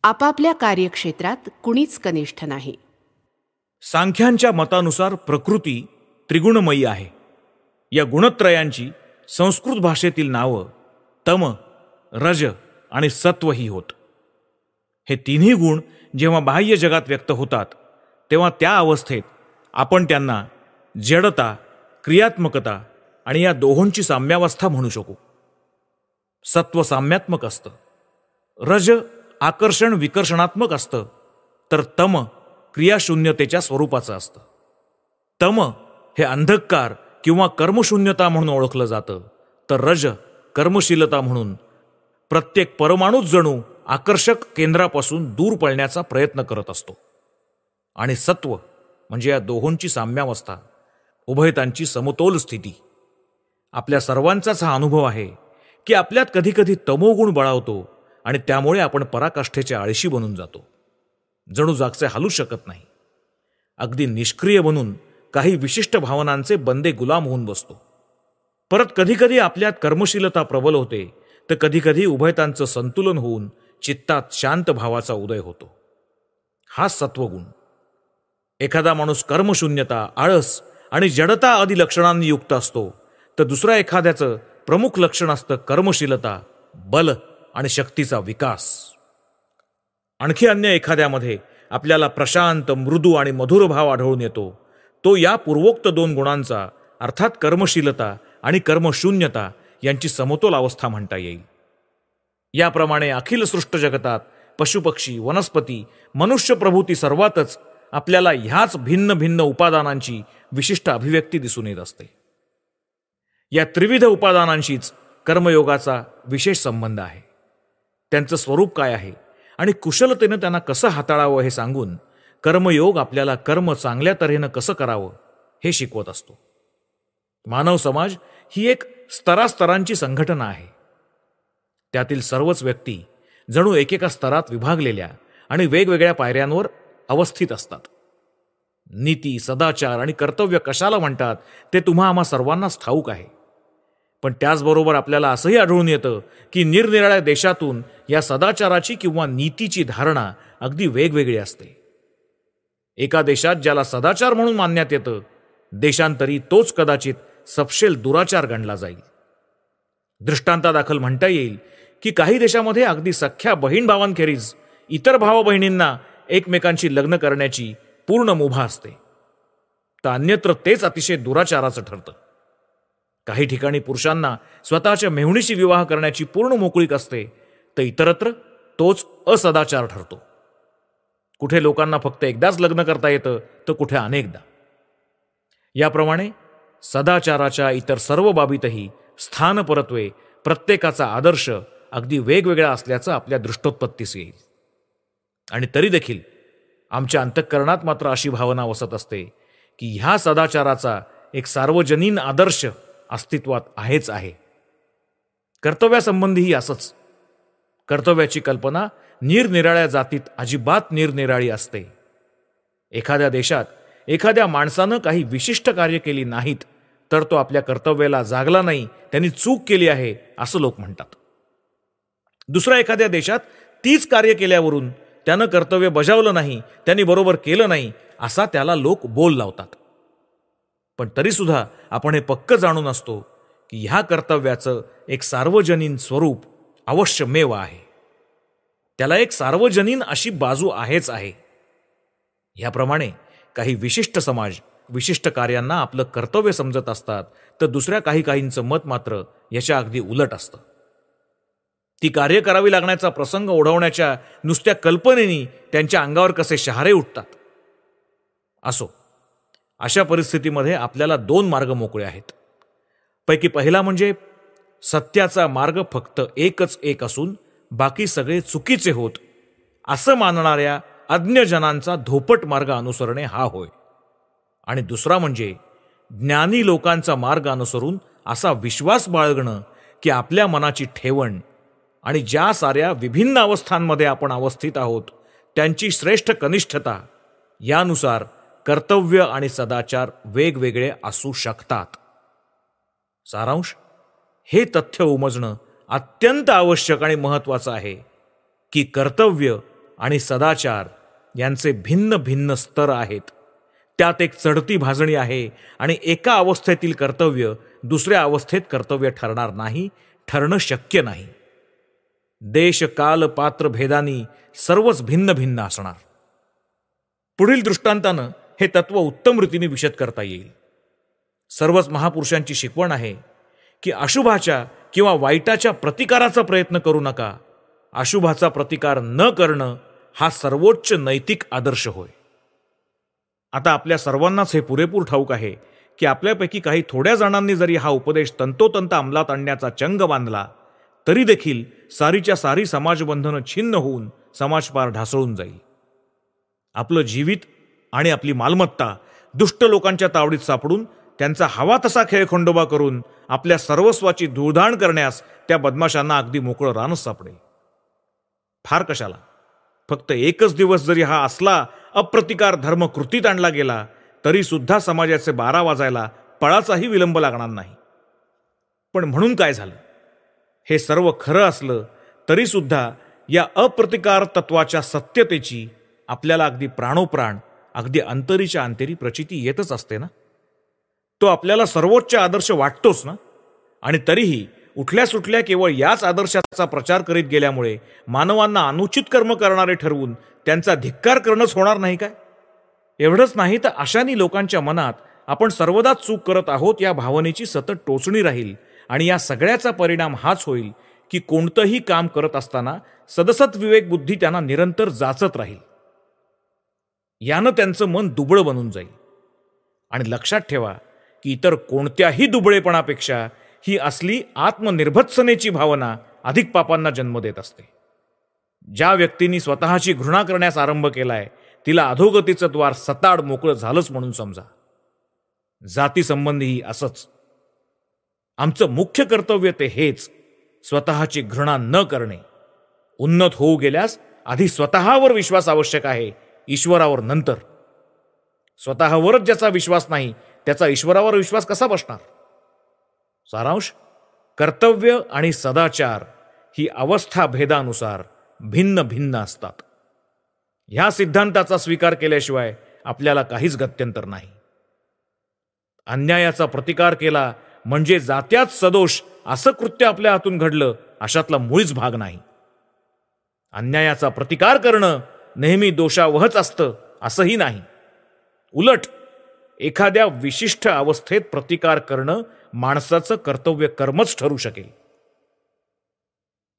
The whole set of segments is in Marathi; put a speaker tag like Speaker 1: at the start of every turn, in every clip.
Speaker 1: आपापल्या कार्यक्षेत्रात कुणीच कनिष्ठ नाही.
Speaker 2: सांख्यांच्या मतानुसार प्रकृती त्रिगुणमयी आहे. या गुणत्रयांची संस्कृत भाषेतील नावं तम, रज आणि सत्व ही होत. हे तिन्ही गुण जेव्हा बाह्य जगात व्यक्त होतात तेव्हा त्या अवस्थेत आपण त्यांना जडता, क्रियात्मकता आणि या दोहोंची साम्यावस्था म्हणू शकू. सत्व साम्यात्मक असतं, रज आकर्षण विकर्षणात्मक असतं, तर तम क्रियाशून्यतेच्या स्वरूपाचं असतं. तम हे अंधकार किंवा कर्मशून्यता म्हणून ओळखलं जातं, तर रज कर्मशीलता म्हणून प्रत्येक परमाणूच जणू आकर्षक केंद्रापासून दूर पळण्याचा प्रयत्न करत असतो. आणि सत्व म्हणजे या दोहोंची साम्यावस्था, उभयतांची समतोल स्थिती. आपल्या सर्वांचाच हा अनुभव आहे की आपल्यात कधीकधी तमोगुण बळावतो आणि त्यामुळे आपण पराकाष्ठेचे आळशी बनून जातो, जणू जागचे हलू शकत नाही. अगदी निष्क्रिय बनून काही विशिष्ट भावनांचे बंदे गुलाम होऊन बसतो. परत कधीकधी आपल्यात कर्मशीलता प्रबल होते, तर कधीकधी उभयतांचं संतुलन होऊन चित्तात शांत भावाचा उदय होतो. हा सत्वगुण. एखादा माणूस कर्मशून्यता, आळस आणि जडता आदी लक्षणांनी युक्त असतो, तर दुसऱ्या एखाद्याचं प्रमुख लक्षण असतं कर्मशीलता, बल आणि शक्तीचा विकास. आणखी अन्य एखाद्यामध्ये आपल्याला प्रशांत, मृदू आणि मधुर भाव आढळून येतो. तो या पूर्वोक्त दोन गुणांचा अर्थात कर्मशीलता आणि कर्मशून्यता यांची समतोल अवस्था म्हणता येईल. याप्रमाणे अखिल सृष्ट जगतात पशुपक्षी, वनस्पती, मनुष्य प्रभूती सर्वातच आपल्याला ह्याच भिन्न भिन्न उपादानांची विशिष्ट अभिव्यक्ती दिसून येत असते. या त्रिविध उपादानांशीच कर्मयोगाचा विशेष संबंध आहे. त्यांचं स्वरूप काय आहे आणि कुशलतेनं त्यांना कसं हाताळावं हे सांगून कर्मयोग आपल्याला कर्म चांगल्या तऱ्हेनं कसं करावं हे शिकवत असतो. मानव समाज ही एक स्तरास्तरांची संघटना आहे. त्यातील सर्वच व्यक्ती जणू एकेका स्तरात विभागलेल्या आणि वेगवेगळ्या पायऱ्यांवर अवस्थित असतात. नीती, सदाचार आणि कर्तव्य कशाला म्हणतात ते तुम्हा आम्हा सर्वांनाच ठाऊक आहे. पण त्याचबरोबर आपल्याला असंही आढळून येतं की निरनिराळ्या देशातून या सदाचाराची किंवा नीतीची धारणा अगदी वेगवेगळी असते. एका देशात ज्याला सदाचार म्हणून मानण्यात येतं, देशांतरी तोच कदाचित सपशेल दुराचार गणला जाईल. दृष्टांतादाखल म्हणता येईल की काही देशामध्ये अगदी सख्ख्या बहीण भावांखेरीज इतर भावा बहिणींना एकमेकांशी लग्न करण्याची पूर्ण मुभा असते, तर अन्यत्र तेच अतिशय दुराचाराचं ठरतं. काही ठिकाणी पुरुषांना स्वतःच्या मेहुणीशी विवाह करण्याची पूर्ण मोकळीक असते, तर इतरत्र तोच असदाचार ठरतो. कुठे लोकांना फक्त एकदाच लग्न करता येतं, तर कुठे अनेकदा. याप्रमाणे सदाचाराच्या इतर सर्व बाबीतही स्थानपरत्वे प्रत्येकाचा आदर्श अगदी वेगवेगळा असल्याचं आपल्या दृष्टोत्पत्तीस येईल. आणि तरी देखील आमच्या अंतःकरणात मात्र अशी भावना वसत असते की ह्या सदाचाराचा एक सार्वजनीन आदर्श अस्तित्वात आहेच आहे. कर्तव्यासंबंधीही असंच. कर्तव्याची कल्पना निरनिराळ्या जातीत अजिबात निरनिराळी असते. एखाद्या देशात एखाद्या माणसानं काही विशिष्ट कार्य केली नाहीत, तर तो आपल्या कर्तव्याला जागला नाही, त्यांनी चूक केली आहे असं लोक म्हणतात. दुसऱ्या एखाद्या देशात तीच कार्य केल्यावरून त्यानं कर्तव्य बजावलं नाही, त्यांनी बरोबर केलं नाही असा त्याला लोक बोल लावतात. पण तरीसुद्धा आपण हे पक्क जाणून असतो की ह्या कर्तव्याचं एक सार्वजनीन स्वरूप अवश्यमेव आहे. त्याला एक सार्वजनीन अशी बाजू आहेच आहे. ह्याप्रमाणे काही विशिष्ट समाज विशिष्ट कार्यांना आपलं कर्तव्य समजत असतात, तर दुसऱ्या काहींचं मत मात्र याच्या अगदी उलट असतं. ती कार्य करावी लागण्याचा प्रसंग ओढवण्याच्या नुसत्या कल्पनेनी त्यांच्या अंगावर कसे शहारे उठतात. असो, अशा परिस्थितीमध्ये आपल्याला दोन मार्ग मोकळे आहेत. पैकी पहिला म्हणजे सत्याचा मार्ग फक्त एकच एक असून बाकी सगळे चुकीचे होत असं मानणाऱ्या अज्ञजनांचा धोपट मार्ग अनुसरणे हा होय. आणि दुसरा म्हणजे ज्ञानी लोकांचा मार्ग अनुसरून असा विश्वास बाळगणं की आपल्या मनाची ठेवण आणि ज्या साऱ्या विभिन्न अवस्थांमध्ये आपण अवस्थित आहोत त्यांची श्रेष्ठ कनिष्ठता यानुसार कर्तव्य आणि सदाचार वेगवेगळे असू शकतात. सारांश, हे तथ्य उमजणं अत्यंत आवश्यक आणि महत्त्वाचं आहे की कर्तव्य आणि सदाचार यांचे भिन्न भिन्न स्तर आहेत. त्यात एक चढती भाजणी आहे आणि एका अवस्थेतील कर्तव्य दुसऱ्या अवस्थेत कर्तव्य ठरणार नाही, ठरणं शक्य नाही. देश काल पात्र भेदानी सर्वच भिन्न भिन्न असणार. पुढील दृष्टांतानं हे तत्व उत्तम रीतीने विशद करता येईल. सर्वच महापुरुषांची शिकवण आहे की अशुभाच्या किंवा वाईटाच्या प्रतिकाराचा प्रयत्न करू नका. अशुभाचा प्रतिकार न करणं हा सर्वोच्च नैतिक आदर्श होय. आता आपल्या सर्वांनाच हे पुरेपूर ठाऊक आहे की आपल्यापैकी काही थोड्या जणांनी जरी हा उपदेश तंतोतंत अंमलात आणण्याचा चंग बांधला तरी देखील सारीच्या सारी समाजबंधनं छिन्न होऊन समाज पार ढासळून जाईल. आपलं जीवित आणि आपली मालमत्ता दुष्ट लोकांच्या तावडीत सापडून त्यांचा हवा तसा खेळखंडोबा करून आपल्या सर्वस्वाची धूळधाण करण्यास त्या बदमाशांना अगदी मोकळं रानच सापडेल. फार कशाला, फक्त एकच दिवस जरी हा असला अप्रतिकार धर्म कृतीत आणला गेला तरी सुद्धा समाजाचे 12 वाजायला पळाचाही विलंब लागणार नाही. पण म्हणून काय झालं? हे सर्व खरं असलं तरी सुद्धा या अप्रतिकार तत्वाच्या सत्यतेची आपल्याला अगदी प्राणोप्राण, अगदी अंतरीच्या अंतरी प्रचिती येतच असते ना. तो आपल्याला सर्वोच्च आदर्श वाटतोच ना. आणि तरीही उठल्या सुटल्या केवळ याच आदर्शाचा प्रचार करीत गेल्यामुळे मानवांना अनुचित कर्म करणारे ठरवून त्यांचा धिक्कार करणंच होणार नाही काय? एवढंच नाही तर अशानी लोकांच्या मनात आपण सर्वदाच चूक करत आहोत या भावनेची सतत टोचणी राहील आणि या सगळ्याचा परिणाम हाच होईल की कोणतंही काम करत असताना सदसत विवेक बुद्धी त्यांना निरंतर जाचत राहील. यानं त्यांचं मन दुबळं बनून जाईल. आणि लक्षात ठेवा की इतर कोणत्याही दुबळेपणापेक्षा ही असली आत्मनिर्भत्सनेची भावना अधिक पापांना जन्म देत असते. ज्या व्यक्तींनी स्वतःची घृणा करण्यास आरंभ केलाय तिला अधोगतीचं द्वार सताड मोकळं झालंच म्हणून समजा. जातीसंबंधीही असंच. आमचं मुख्य कर्तव्य ते हेच, स्वतःची घृणा न करणे. उन्नत होऊ गेल्यास आधी स्वतःवर विश्वास आवश्यक आहे, ईश्वरावर नंतर. स्वतःवरच ज्याचा विश्वास नाही त्याचा ईश्वरावर विश्वास कसा बसणार? सारांश, कर्तव्य आणि सदाचार ही अवस्था भेदानुसार भिन्न भिन्न असतात. ह्या सिद्धांताचा स्वीकार केल्याशिवाय आपल्याला काहीच गत्यंतर नाही. अन्यायाचा प्रतिकार केला म्हणजे जात्यात सदोष असं कृत्य आपल्या हातून घडलं अशातला मुळीच भाग नाही. अन्यायाचा प्रतिकार करणं नेहमी दोषावहच असतं असंही नाही. उलट एखाद्या विशिष्ट अवस्थेत प्रतिकार करणं माणसाचं कर्तव्य कर्मच ठरू शकेल.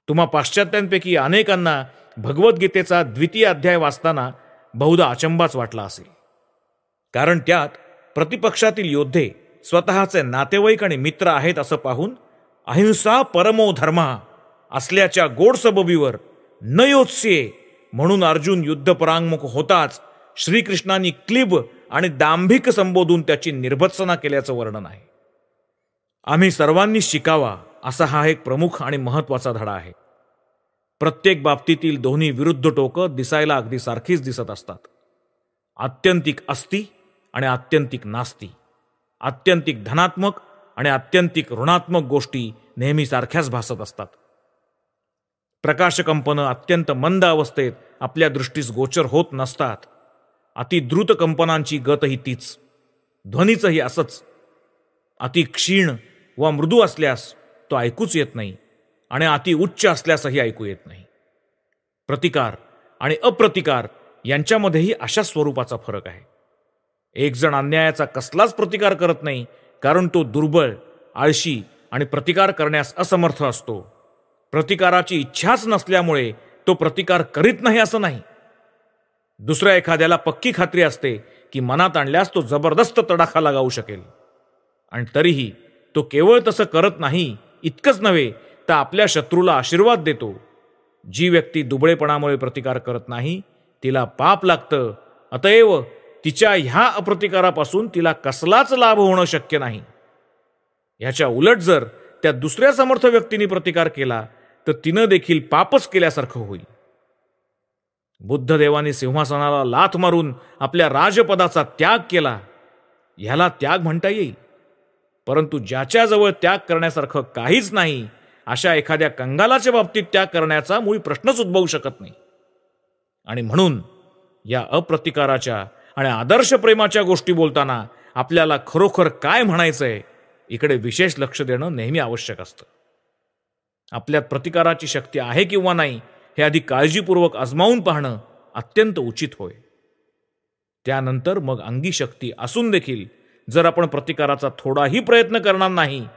Speaker 2: तुम्हा पाश्चात्यांपैकी अनेकांना भगवद्गीतेचा 2य अध्याय वाचताना बहुधा अचंबाच वाटला असेल. कारण त्यात प्रतिपक्षातील योद्धे स्वतःचे नातेवाईक आणि मित्र आहेत असं पाहून अहिंसा परमो धर्मा असल्याच्या गोड सबबीवर न योत्स्ये म्हणून अर्जुन युद्धपरांगमुख होताच श्रीकृष्णांनी क्लिब आणि दांभिक संबोधून त्याची निर्भत्सना केल्याचं वर्णन आहे. आम्ही सर्वांनी शिकावा असा हा एक प्रमुख आणि महत्वाचा धडा आहे. प्रत्येक बाबतीतील दोन्ही विरुद्ध टोकं दिसायला अगदी सारखीच दिसत असतात. आत्यंतिक अस्ति आणि आत्यंतिक नास्ती, आत्यंतिक धनात्मक आणि आत्यंतिक ऋणात्मक गोष्टी नेहमी सारख्याच भासत असतात. प्रकाशकंपनं अत्यंत मंद अवस्थेत आपल्या दृष्टीस गोचर होत नसतात. अति द्रुत कंपनांची गतही तीच, ध्वनीचंही असंच. अति क्षीण व मृदू असल्यास तो ऐकूच येत नाही आणि अति उच्च असल्यासही ऐकू येत नाही. प्रतिकार आणि अप्रतिकार यांच्यामध्येही अशाच स्वरूपाचा फरक आहे. एक जण अन्यायाचा कसलाच प्रतिकार करत नाही कारण तो दुर्बळ, आळशी आणि प्रतिकार करण्यास असमर्थ असतो. प्रतिकाराची इच्छाच नसल्यामुळे तो प्रतिकार करीत नाही असं नाही. दुसऱ्या एखाद्याला पक्की खात्री असते की मनात आणल्यास तो जबरदस्त तडाखा लगावू शकेल आणि तरीही तो केवळ तसं करत नाही. इतकंच नव्हे तर आपल्या शत्रूला आशीर्वाद देतो. जी व्यक्ती दुबळेपणामुळे प्रतिकार करत नाही तिला पाप लागतं. अतएव तिच्या ह्या अप्रतिकारापासून तिला कसलाच लाभ होणं शक्य नाही. ह्याच्या उलट जर त्या दुसऱ्या समर्थ व्यक्तीने प्रतिकार केला तर तिनं देखील पापच केल्यासारखं होईल. बुद्धदेवाने सिंहासनाला लाथ मारून आपल्या राजपदाचा त्याग केला, ह्याला त्याग म्हणता येईल. परंतु ज्याच्याजवळ त्याग करण्यासारखं काहीच नाही अशा एखाद्या कंगालाच्या बाबतीत त्याग करण्याचा मूळ प्रश्नच उद्भवू शकत नाही. आणि म्हणून या अप्रतिकाराच्या आणि आदर्श प्रेमाच्या गोष्टी बोलताना आपल्याला खरोखर काय म्हणायचंय इकडे विशेष लक्ष देणं नेहमी आवश्यक असतं. आपल्यात प्रतिकाराची शक्ती आहे किंवा नाही हे आधी काळजीपूर्वक आजमावून पाहणं अत्यंत उचित होय. त्यानंतर मग अंगी शक्ती असून देखील जर आपण प्रतिकाराचा थोडाही प्रयत्न करणार नाही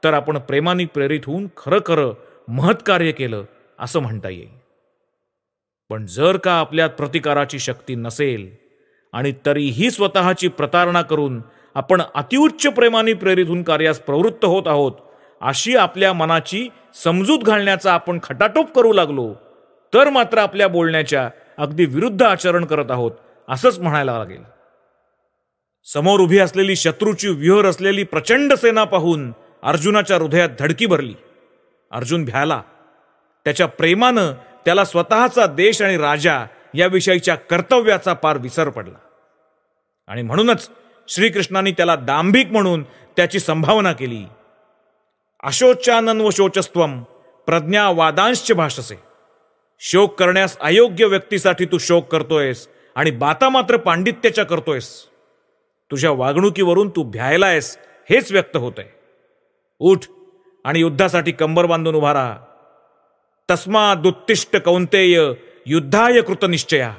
Speaker 2: तर आपण प्रेमाने प्रेरित होऊन खरं महत्कार्य केलं असं म्हणता येईल. पण जर का आपल्यात प्रतिकाराची शक्ती नसेल आणि तरीही स्वतःची प्रतारणा करून आपण अतिउच्च प्रेमाने प्रेरित होऊन कार्यास प्रवृत्त होत आहोत अशी आपल्या मनाची समजूत घालण्याचा आपण खटाटोप करू लागलो तर मात्र आपल्या बोलण्याच्या अगदी विरुद्ध आचरण करत आहोत असंच म्हणायला लागेल. समोर उभी असलेली शत्रूची व्यूह असलेली प्रचंड सेना पाहून अर्जुनाच्या हृदयात धडकी भरली. अर्जुन भ्याला. त्याच्या प्रेमानं त्याला स्वतःचा देश आणि राजा याविषयीच्या कर्तव्याचा पार विसर पडला आणि म्हणूनच श्रीकृष्णांनी त्याला दांभिक म्हणून त्याची संभावना केली. अशोचानन व शोचस्त्वम प्रज्ञा वादांश्च भाषसे. शोक करण्यास अयोग्य व्यक्तीसाठी तू शोक करतोयस आणि बाता मात्र पांडित्याच्या करतोयस. तुझ्या वागणुकीवरून तू भ्यायलायस हेच व्यक्त होतंय. उठ आणि युद्धासाठी कंबर बांधून उभा राहा. तस्मादुत्तिष्ठ कौंतेय युद्धाय कृतनिश्चया.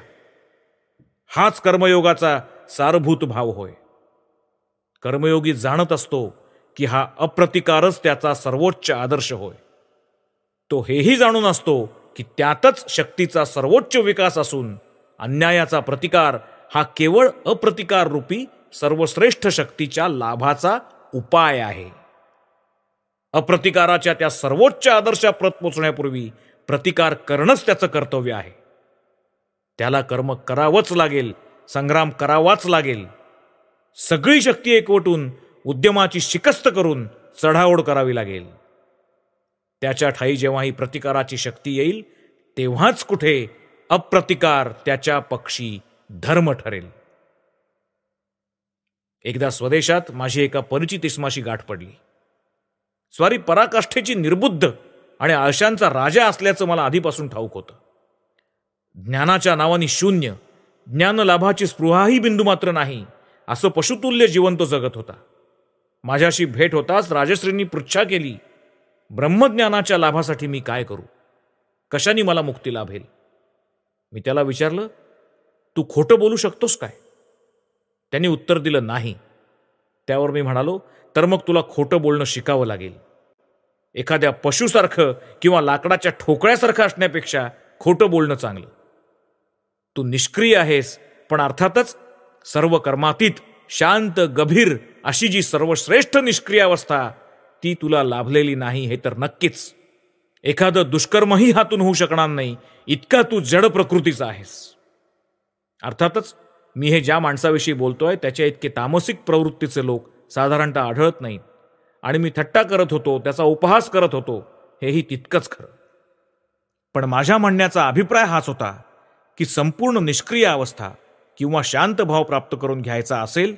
Speaker 2: हाच कर्मयोगाचा सारभूत भाव होय. कर्मयोगी जाणत असतो की हा अप्रतिकारच त्याचा सर्वोच्च आदर्श होय. तो हेही जाणून असतो की त्यातच शक्तीचा सर्वोच्च विकास असून अन्यायाचा प्रतिकार हा केवळ अप्रतिकार रूपी सर्वश्रेष्ठ शक्तीच्या लाभाचा उपाय आहे. अप्रतिकाराच्या त्या सर्वोच्च आदर्शाप्रत पोचण्यापूर्वी प्रतिकार करणंच त्याचं कर्तव्य आहे. त्याला कर्म करावंच लागेल, संग्राम करावाच लागेल. सगळी शक्ती एकवटून उद्यमाची शिकस्त करून चढाओढ करावी लागेल. त्याच्या ठाई जेव्हा ही प्रतिकाराची शक्ती येईल तेव्हाच कुठे अप्रतिकार त्याच्या पक्षी धर्म ठरेल. एकदा स्वदेशात माझी एका परिचित इसमाशी गाठ पडली. स्वारी पराकाष्ठेची निर्बुद्ध आणि आळशांचा राजा असल्याचं मला आधीपासून ठाऊक होतं. ज्ञानाच्या नावाने शून्य, ज्ञानलाभाची स्पृहाही बिंदू मात्र नाही असं पशुतुल्य जीवन तो जगत होता. माझ्याशी भेट होताच राजश्रींनी पृच्छा केली, ब्रह्मज्ञानाच्या लाभासाठी मी काय करू, कशाने मला मुक्ती लाभेल. मी त्याला विचारलं, तू खोटं बोलू शकतोस काय? त्यांनी उत्तर दिलं, नाही. त्यावर मी म्हणालो, तर मग तुला खोटं बोलणं शिकावं लागेल. एखाद्या पशुसारखं किंवा लाकडाच्या ठोकळ्यासारखं असण्यापेक्षा खोटं बोलणं चांगलं. तू निष्क्रिय आहेस, पण अर्थातच सर्व कर्मातीत शांत गभीर अशी जी सर्वश्रेष्ठ निष्क्रिय अवस्था ती तुला लाभलेली नाही हे तर नक्कीच. एखादं दुष्कर्मही हातून होऊ शकणार नाही इतका तू जड प्रकृतीचा आहेस. अर्थातच मी हे ज्या माणसाविषयी बोलतोय त्याच्या इतके तामसिक प्रवृत्तीचे लोक साधारणतः आढळत नाहीत आणि मी थट्टा करत होतो, त्याचा उपहास करत होतो हेही तितकंच खरं. पण माझ्या म्हणण्याचा अभिप्राय हाच होता की संपूर्ण निष्क्रिय अवस्था किंवा शांत भाव प्राप्त करून घ्यायचा असेल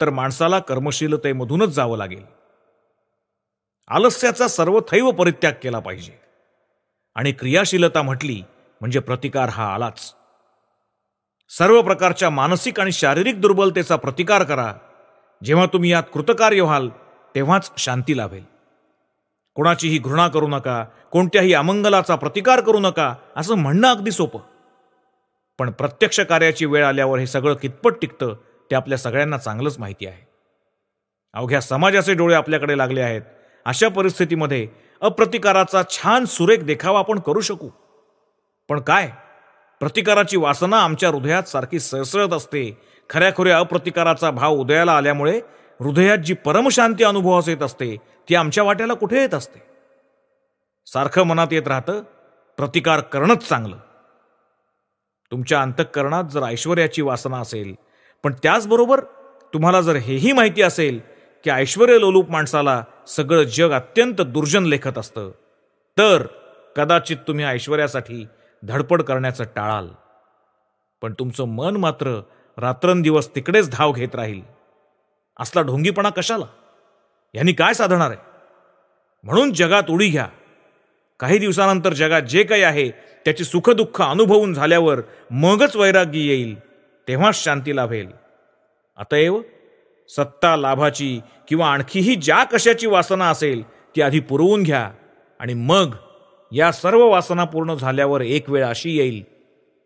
Speaker 2: तर माणसाला कर्मशीलतेमधूनच जावं लागेल. आलस्याचा सर्वथैव परित्याग केला पाहिजे आणि क्रियाशीलता म्हटली म्हणजे प्रतिकार हा आलाच. सर्व प्रकारच्या मानसिक आणि शारीरिक दुर्बलतेचा प्रतिकार करा. जेव्हा तुम्ही यात कृतकार्य व्हाल तेव्हाच शांती लाभेल. कोणाचीही घृणा करू नका, कोणत्याही अमंगलाचा प्रतिकार करू नका असं म्हणणं अगदी सोपं. पण प्रत्यक्ष कार्याची वेळ आल्यावर हे सगळं कितपत टिकतं ते आपल्या सगळ्यांना चांगलंच माहिती आहे. अवघ्या समाजाचे डोळे आपल्याकडे लागले आहेत. अशा परिस्थितीमध्ये अप्रतिकाराचा छान सुरेख देखावा आपण करू शकू. पण काय, प्रतिकाराची वासना आमच्या हृदयात सारखी सळसळत असते. खऱ्याखुऱ्या अप्रतिकाराचा भाव उदयाला आल्यामुळे हृदयात जी परमशांती अनुभवास येत असते ती आमच्या वाट्याला कुठे येत असते. सारखं मनात येत राहतं, प्रतिकार करणंच चांगलं. तुमच्या अंतःकरणात जर ऐश्वर्याची वासना असेल, पण त्याचबरोबर तुम्हाला जर हेही माहिती असेल की ऐश्वर्य लोलूप माणसाला सगळं जग अत्यंत दुर्जन लेखत असतं, तर कदाचित तुम्ही ऐश्वर्यासाठी धडपड करण्याचं टाळाल. पण तुमचं मन मात्र रात्रंदिवस तिकडेच धाव घेत राहील. असला ढोंगीपणा कशाला? यांनी काय साधणार आहे? म्हणून जगात उडी घ्या. काही दिवसानंतर जगात जे काही आहे त्याची सुखदुःख अनुभवून झाल्यावर मगच वैराग्य येईल, तेव्हाच शांती लाभेल. अतएव सत्ता लाभाची किंवा आणखीही ज्या कशाची वासना असेल ती आधी पुरवून घ्या, आणि मग या सर्व वासना पूर्ण झाल्यावर एक वेळ अशी येईल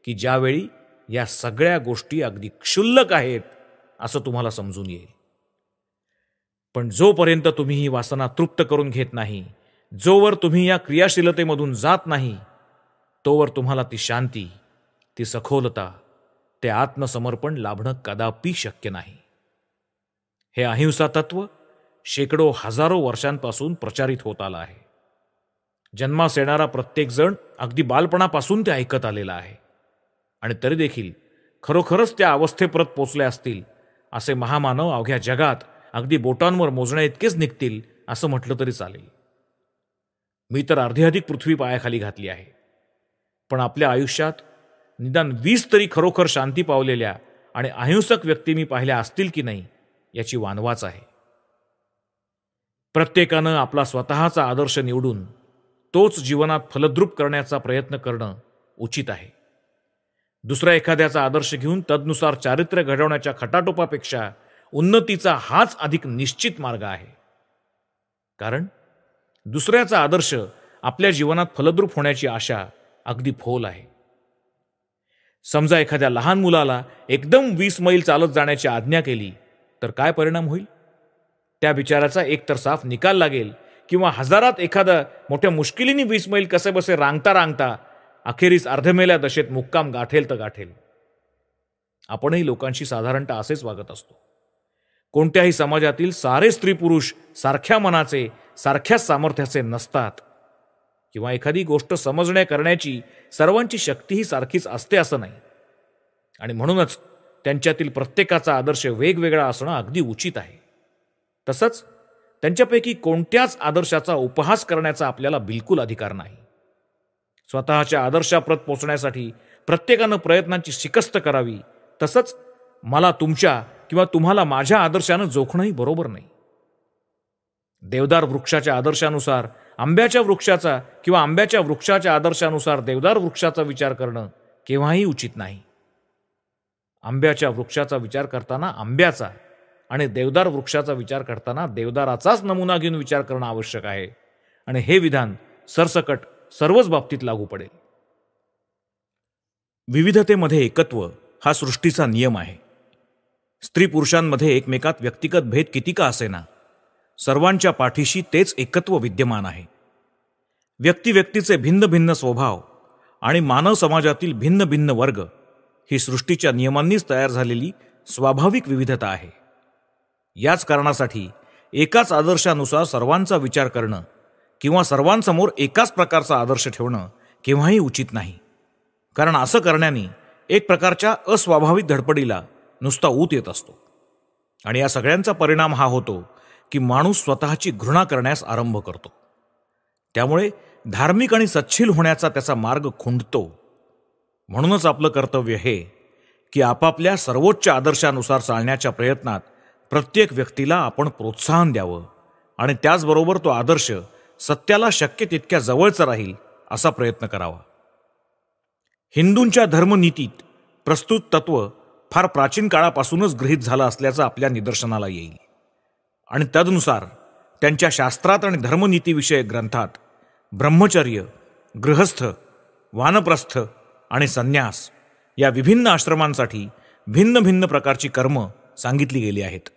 Speaker 2: की ज्यावेळी या सगळ्या गोष्टी अगदी क्षुल्लक आहेत असं तुम्हाला समजून येईल. पण जोपर्यंत तुम्ही ही वासना तृप्त करून घेत नाही, जोवर तुम्ही या क्रियाशीलतेमधून जात नाही, तोवर तुम्हाला ती शांती, ती सखोलता, ते आत्मसमर्पण लाभणं कदापि शक्य नाही. हे अहिंसा तत्व शेकडो हजारो वर्षांपासून प्रचारित होत आलं आहे. जन्मास येणारा प्रत्येक जण अगदी बालपणापासून ते ऐकत आलेला आहे. आणि तरी देखील खरोखरच त्या अवस्थेपर्यंत पोचले असतील असे महामानव अवघ्या जगात अगदी बोटांवर मोजण्या इतकेच निघतील असं म्हटलं तरी चालेल. मी तर अर्धी पृथ्वी पायाखाली घातली आहे, पण आपल्या आयुष्यात निदान 20 तरी खरोखर शांती पावलेल्या आणि अहिंसक व्यक्ती मी पाहिल्या असतील की नाही याची वानवाच आहे. प्रत्येकानं आपला स्वतःचा आदर्श निवडून तोच जीवनात फलद्रूप करण्याचा प्रयत्न करणं उचित आहे. दुसऱ्या एखाद्याचा आदर्श घेऊन तदनुसार चारित्र्य घडवण्याच्या खटाटोपापेक्षा उन्नतीचा हाच अधिक निश्चित मार्ग आहे. कारण दुसऱ्याचा आदर्श आपल्या जीवनात फलद्रूप होण्याची आशा अगदी फोल आहे. समजा एखाद्या लहान मुलाला एकदम 20 मैल चालत जाण्याची आज्ञा केली तर काय परिणाम होईल? त्या बिचाराचा एकतर साफ निकाल लागेल, किंवा हजारात एखादा मोठ्या मुश्किलीने 20 मैल कसेबसे रांगता रांगता अखेरीस अर्धमेल्या दशेत मुक्काम गाठेल तर गाठेल. आपणही लोकांशी साधारणतः असेच वागत असतो. कोणत्याही समाजातील सारे स्त्री पुरुष सारख्या मनाचे, सारख्याच सामर्थ्याचे नसतात, किंवा एखादी गोष्ट समजण्या करण्याची सर्वांची शक्तीही सारखीच असते असं नाही. आणि म्हणूनच त्यांच्यातील प्रत्येकाचा आदर्श वेगवेगळा असणं अगदी उचित आहे. तसंच त्यांच्यापैकी कोणत्याच आदर्शाचा उपहास करण्याचा आपल्याला बिलकुल अधिकार नाही. स्वतःच्या आदर्शाप्रत पोचण्यासाठी प्रत्येकानं प्रयत्नांची शिकस्त करावी. तसंच मला तुमच्या किंवा तुम्हाला माझ्या आदर्शानं जोखणंही बरोबर नाही. देवदार वृक्षाच्या आदर्शानुसार आंब्याच्या वृक्षाचा किंवा आंब्याच्या वृक्षाच्या आदर्शानुसार देवदार वृक्षाचा विचार करणं केव्हाही उचित नाही. आंब्याच्या वृक्षाचा विचार करताना आंब्याचा आणि देवदार वृक्षाचा विचार करताना देवदाराचाच नमुना घेऊन विचार करणं आवश्यक आहे. आणि हे विधान सरसकट सर्वच बाबतीत लागू पडेल. विविधतेमध्ये एकत्व हा सृष्टीचा नियम आहे. स्त्री पुरुषांमध्ये एकमेकात व्यक्तिगत भेद किती का असेना, सर्वांच्या पाठीशी तेच एकत्व विद्यमान आहे. व्यक्तिव्यक्तीचे भिन्न भिन्न स्वभाव आणि मानव समाजातील भिन्न भिन्न वर्ग ही सृष्टीच्या नियमांनीच तयार झालेली स्वाभाविक विविधता आहे. याच कारणासाठी एकाच आदर्शानुसार सर्वांचा विचार करणं किंवा सर्वांसमोर एकाच प्रकारचा आदर्श ठेवणं केव्हाही उचित नाही. कारण असं करण्याने एक प्रकारच्या अस्वाभाविक धडपडीला नुसता ऊत येत असतो. आणि या सगळ्यांचा परिणाम हा होतो की माणूस स्वतःची घृणा करण्यास आरंभ करतो. त्यामुळे धार्मिक आणि सच्छील होण्याचा त्याचा मार्ग खुंटतो. म्हणूनच आपलं कर्तव्य हे की आपापल्या सर्वोच्च आदर्शानुसार चालण्याच्या प्रयत्नात प्रत्येक व्यक्तीला आपण प्रोत्साहन द्यावं आणि त्याचबरोबर तो आदर्श सत्याला शक्य तितक्या जवळचा राहील असा प्रयत्न करावा. हिंदूंच्या धर्मनीतीत प्रस्तुत तत्व फार प्राचीन काळापासूनच गृहीत झालं असल्याचं आपल्या निदर्शनाला येईल. आणि तदनुसार त्यांच्या शास्त्रात आणि धर्मनीतीविषयक ग्रंथात ब्रह्मचर्य, गृहस्थ, वानप्रस्थ आणि संन्यास या विभिन्न आश्रमांसाठी भिन्न भिन्न प्रकारची कर्म सांगितली गेली आहेत.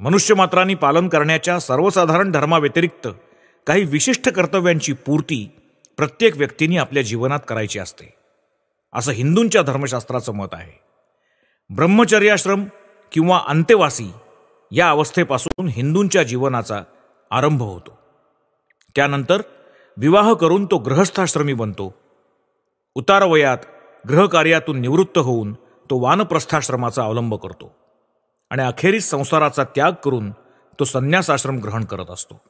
Speaker 2: मनुष्यमात्रांनी पालन करण्याच्या सर्वसाधारण धर्माव्यतिरिक्त काही विशिष्ट कर्तव्यांची पूर्ती प्रत्येक व्यक्तीने आपल्या जीवनात करायची असते असं हिंदूंच्या धर्मशास्त्राचं मत आहे. ब्रह्मचर्याश्रम किंवा अंतेवासी या अवस्थेपासून हिंदूंच्या जीवनाचा आरंभ होतो. त्यानंतर विवाह करून तो गृहस्थाश्रमी बनतो. उतारवयात गृहकार्यातून निवृत्त होऊन तो वानप्रस्थाश्रमाचा अवलंब करतो आणि अखेरीस संसाराचा त्याग करून तो संन्यासाश्रम ग्रहण करत असतो.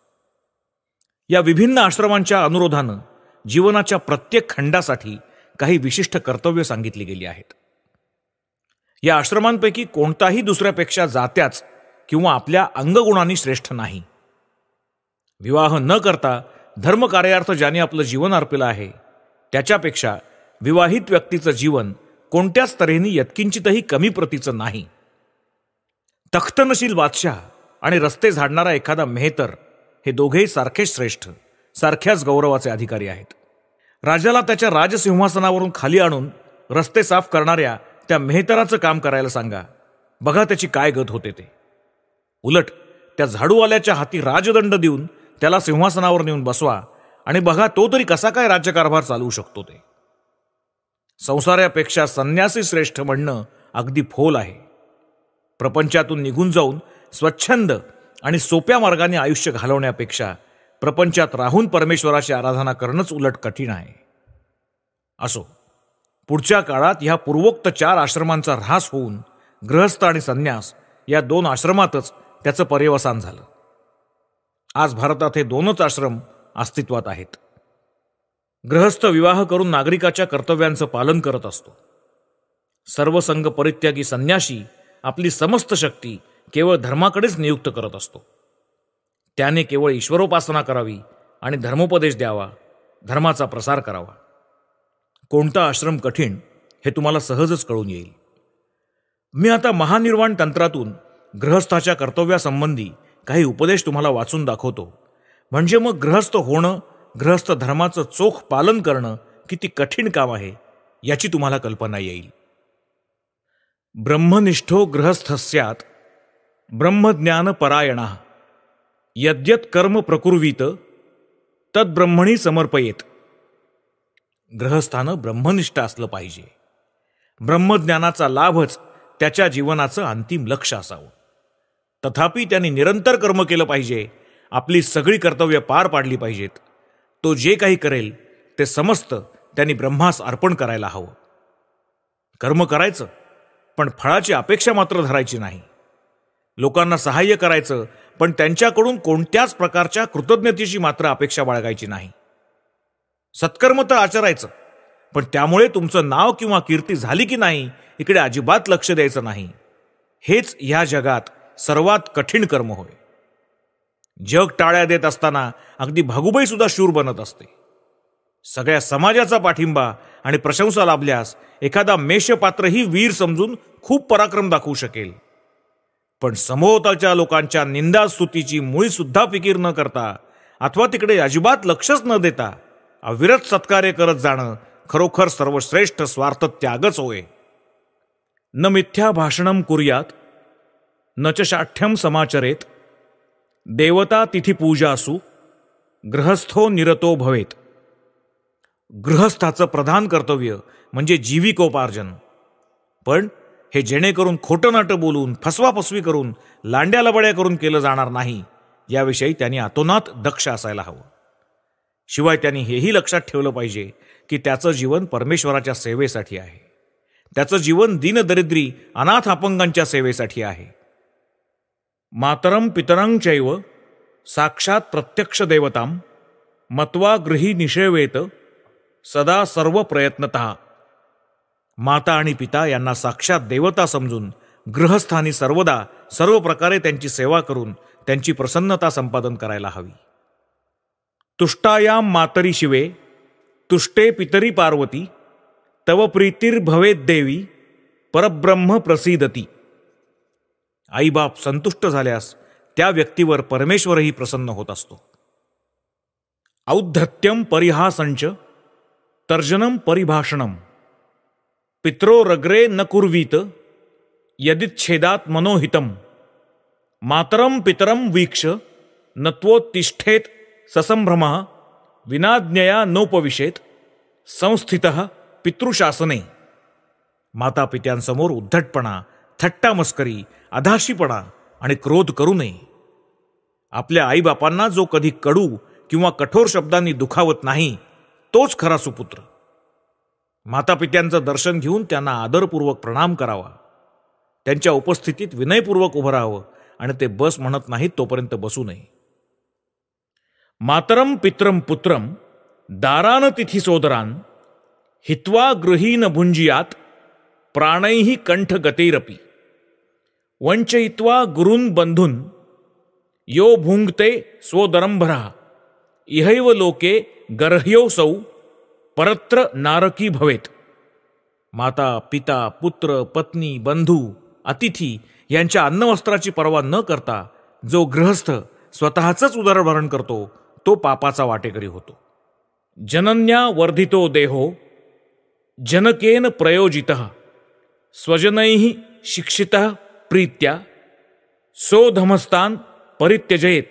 Speaker 2: या विभिन्न आश्रमांच्या अनुरोधानं जीवनाच्या प्रत्येक खंडासाठी काही विशिष्ट कर्तव्य सांगितली गेली आहेत. या आश्रमांपैकी कोणताही दुसऱ्यापेक्षा जात्याच किंवा आपल्या अंगगुणांनी श्रेष्ठ नाही. विवाह न करता धर्मकार्यार्थ ज्याने आपलं जीवन अर्पिलं आहे त्याच्यापेक्षा विवाहित व्यक्तीचं जीवन कोणत्याच तऱ्हेने यत्किंचितही कमी प्रतीचं नाही. तख्तनशील बादशाह आणि रस्ते झाडणारा एखादा मेहतर हे दोघेही सारखेच श्रेष्ठ, सारख्याच गौरवाचे अधिकारी आहेत. राजाला त्याच्या राजसिंहासनावरून खाली आणून रस्ते साफ करणाऱ्या त्या मेहतराचं काम करायला सांगा, बघा त्याची काय गत होते ते. उलट त्या झाडूवाल्याच्या हाती राजदंड देऊन त्याला सिंहासनावर नेऊन बसवा आणि बघा तो तरी कसा काय राज्यकारभार चालवू शकतो ते. संसारापेक्षा संन्यासी श्रेष्ठ म्हणणं अगदी फोल आहे. प्रपंचातून निघून जाऊन स्वच्छंद आणि सोप्या मार्गाने आयुष्य घालवण्यापेक्षा प्रपंचात राहून परमेश्वराची आराधना करणंच उलट कठीण आहे. असो, पुढच्या काळात ह्या पूर्वोक्त 4 आश्रमांचा ऱ्हास होऊन गृहस्थ आणि संन्यास या 2 आश्रमातच त्याचं पर्यवसान झालं. आज भारतात हे 2च आश्रम अस्तित्वात आहेत. गृहस्थ विवाह करून नागरिकाच्या कर्तव्यांचं पालन करत असतो. सर्वसंग परित्यागी संन्याशी आपली समस्त शक्ती केवळ धर्माकडेच नियुक्त करत असतो. त्याने केवळ ईश्वरोपासना करावी आणि धर्मोपदेश द्यावा, धर्माचा प्रसार करावा. कोणता आश्रम कठीण हे तुम्हाला सहजच कळून येईल. मी आता महानिर्वाण तंत्रातून गृहस्थाच्या कर्तव्यासंबंधी काही उपदेश तुम्हाला वाचून दाखवतो, म्हणजे मग गृहस्थ होणं, गृहस्थ धर्माचं चोख पालन करणं किती कठीण काम आहे याची तुम्हाला कल्पना येईल. ब्रह्मनिष्ठो गृहस्थस्यात् ब्रह्मज्ञानपरायणः यद्यत् कर्म प्रकुर्वीत तद्ब्रह्मणी समर्पयेत. गृहस्थानं ब्रह्मनिष्ठ असलं पाहिजे. ब्रह्मज्ञानाचा लाभच त्याच्या जीवनाचं अंतिम लक्ष असावं. तथापि त्यांनी निरंतर कर्म केलं पाहिजे, आपली सगळी कर्तव्य पार पाडली पाहिजेत. तो जे काही करेल ते समस्त त्यांनी ब्रह्मास अर्पण करायला हवं. कर्म करायचं, पण फळाची अपेक्षा मात्र धरायची नाही. लोकांना सहाय्य करायचं, पण त्यांच्याकडून कोणत्याच प्रकारच्या कृतज्ञतेची मात्र अपेक्षा बाळगायची नाही. सत्कर्म तर आचरायचं, पण त्यामुळे तुमचं नाव किंवा कीर्ती झाली की नाही इकडे अजिबात लक्ष द्यायचं नाही. हेच ह्या जगात सर्वात कठीण कर्म होय. जग टाळ्या देत असताना अगदी भागुबाई सुद्धा शूर बनत असते. सगळ्या समाजाचा पाठिंबा आणि प्रशंसा लाभल्यास एखादा मेषपात्रही वीर समजून खूप पराक्रम दाखवू शकेल. पण सभोवतालच्या लोकांच्या निंदास्तुतीची मुळी सुद्धा फिकीर न करता अथवा तिकडे अजिबात लक्षच न देता अविरत सत्कार्य करत जाणं खरोखर सर्वश्रेष्ठ स्वार्थ त्यागच होय. न मिथ्या भाषणम कुर्यात न च शाठ्यम समाचरेत देवता तिथी पूजासु गृहस्थो निरतो भवेत. गृहस्थाचं प्रधान कर्तव्य म्हणजे जीविकोपार्जन. पण हे जेणेकरून खोटं नाटं बोलून फसवाफसवी करून लांड्या लबड्या करून केलं जाणार नाही याविषयी त्यांनी अतोनात दक्ष असायला हवं. शिवाय त्यांनी हेही लक्षात ठेवलं पाहिजे की त्याचं जीवन परमेश्वराच्या सेवेसाठी आहे. त्याचं जीवन दीनदरिद्री अनाथ अपंगांच्या सेवेसाठी आहे. मातरं पितरं चैव साक्षात प्रत्यक्ष देवतां मत्वा गृही निषेवेत सदा सर्व प्रयत्नतः. माता आणि पिता यांना साक्षात देवता समजून गृहस्थानी सर्वदा सर्व प्रकारे त्यांची सेवा करून त्यांची प्रसन्नता संपादन करायला हवी. तुष्टायां मातरी शिवे तुष्टे पितरी पार्वती तव प्रीतिर्भवेत देवी परब्रह्म प्रसीदती. आईबाप संतुष्ट झाल्यास त्या व्यक्तीवर परमेश्वरही प्रसन्न होत असतो. औद्धत्यम परिहासंच तर्जनम परिभाषणम पित्रोरग्रे न कुर्वीत यदिच्छेदात मनोहितम. मातरम पितरम वीक्ष नत्वोत्तिष्ठेत ससंभ्रमः विनाज्ञया नोपविशेत संस्थितः पितृशासने. माता पित्यांसमोर उद्धटपणा, थट्टा मस्करी, अधाशीपणा आणि क्रोध करू नये. आपल्या आईबापांना जो कधी कडू किंवा कठोर शब्दांनी दुखावत नाही तोच खरा सुपुत्र. मातापित्यांचं दर्शन घेऊन त्यांना आदरपूर्वक प्रणाम करावा. त्यांच्या उपस्थितीत विनयपूर्वक उभं राहावं आणि ते बस म्हणत नाहीत तोपर्यंत बसू नये. मातरम पित्रम पुत्रम दारान तिथी सोदरान हित्वा गृहीन भुंजियात प्राणैहि कंठ गतेरपी. वंचयित्वा गुरुन बंधून यो भुंगते स्वोदरंभरा इहैव लोके गर्ह्योऽसौ परत्र नारकी भवेत. माता, पिता, पुत्र, पत्नी, बंधू, अतिथी यांच्या अन्नवस्त्राची पर्वा न करता जो गृहस्थ स्वतःचंच उदरभरण करतो तो पापाचा वाटेकरी होतो. जनन्या वर्धितो देहो जनकेन प्रयोजितः स्वजनैः शिक्षितः प्रीत्या सोधमस्तान परित्यजेत.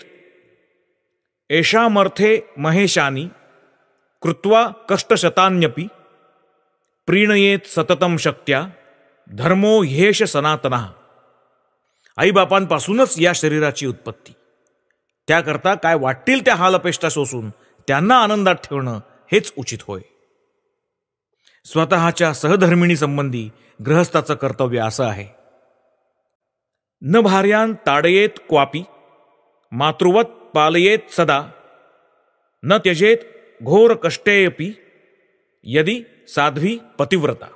Speaker 2: एषामर्थे महेशानी कृत्वा कष्टशतान्यपि प्रीणयेत सततम शक्त्या धर्मो ह्येष सनातनः. आईबापांपासूनच या शरीराची उत्पत्ती. त्याकरता काय वाटतील त्या हालअपेष्टा सोसून त्यांना आनंदात ठेवणं हेच उचित होय. स्वतःच्या सहधर्मिणी संबंधी गृहस्थाचं कर्तव्य असं आहे. न भार्यान ताडयेत क्वापी मातृवत पालयेत सदा न त्यजेत घोर कष्टेऽपि यदि साध्वी पतिव्रता.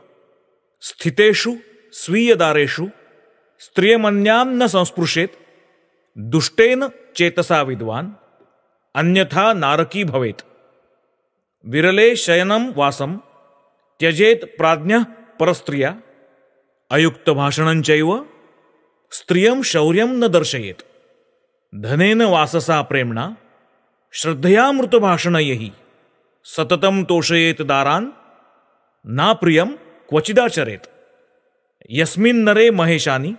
Speaker 2: स्थितेषु स्वीयदारेषु स्त्रियमन्यां न संस्पृशेत दुष्टेन चेतसा विद्वान अन्यथा नारकी भवेत. विरले शयनं वासं त्यजेत प्राज्ञः परस्त्रिया अयुक्त भाषणंचैव स्त्रियं शौर्यं न दर्शयेत. धनेन वाससा प्रेम्णा श्रद्धया मृतभाषणैः सततं तोषयेत दारान् ना प्रियं क्वचिदाचरेत. यस्मिन् नरे महेशानी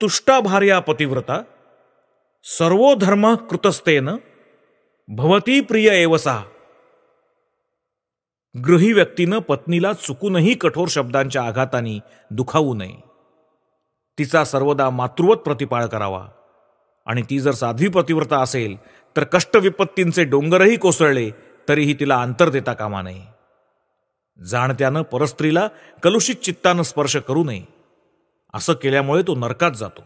Speaker 2: तुष्टा भार्या पतिव्रता सर्वो धर्मः कृतस्तेन भवती प्रिय एव सा. गृही व्यक्तीनं पत्नीला चुकूनही कठोर शब्दांच्या आघाताने दुखावू नये. तिचा सर्वदा मातृवत प्रतिपाळ करावा आणि ती जर साध्वी पतिव्रता असेल तर कष्टविपत्तींचे डोंगरही कोसळले तरीही तिला अंतर देता कामा नये. जाणत्यानं परस्त्रीला कलुषित चित्तानं स्पर्श करू नये. असं केल्यामुळे तो नरकात जातो.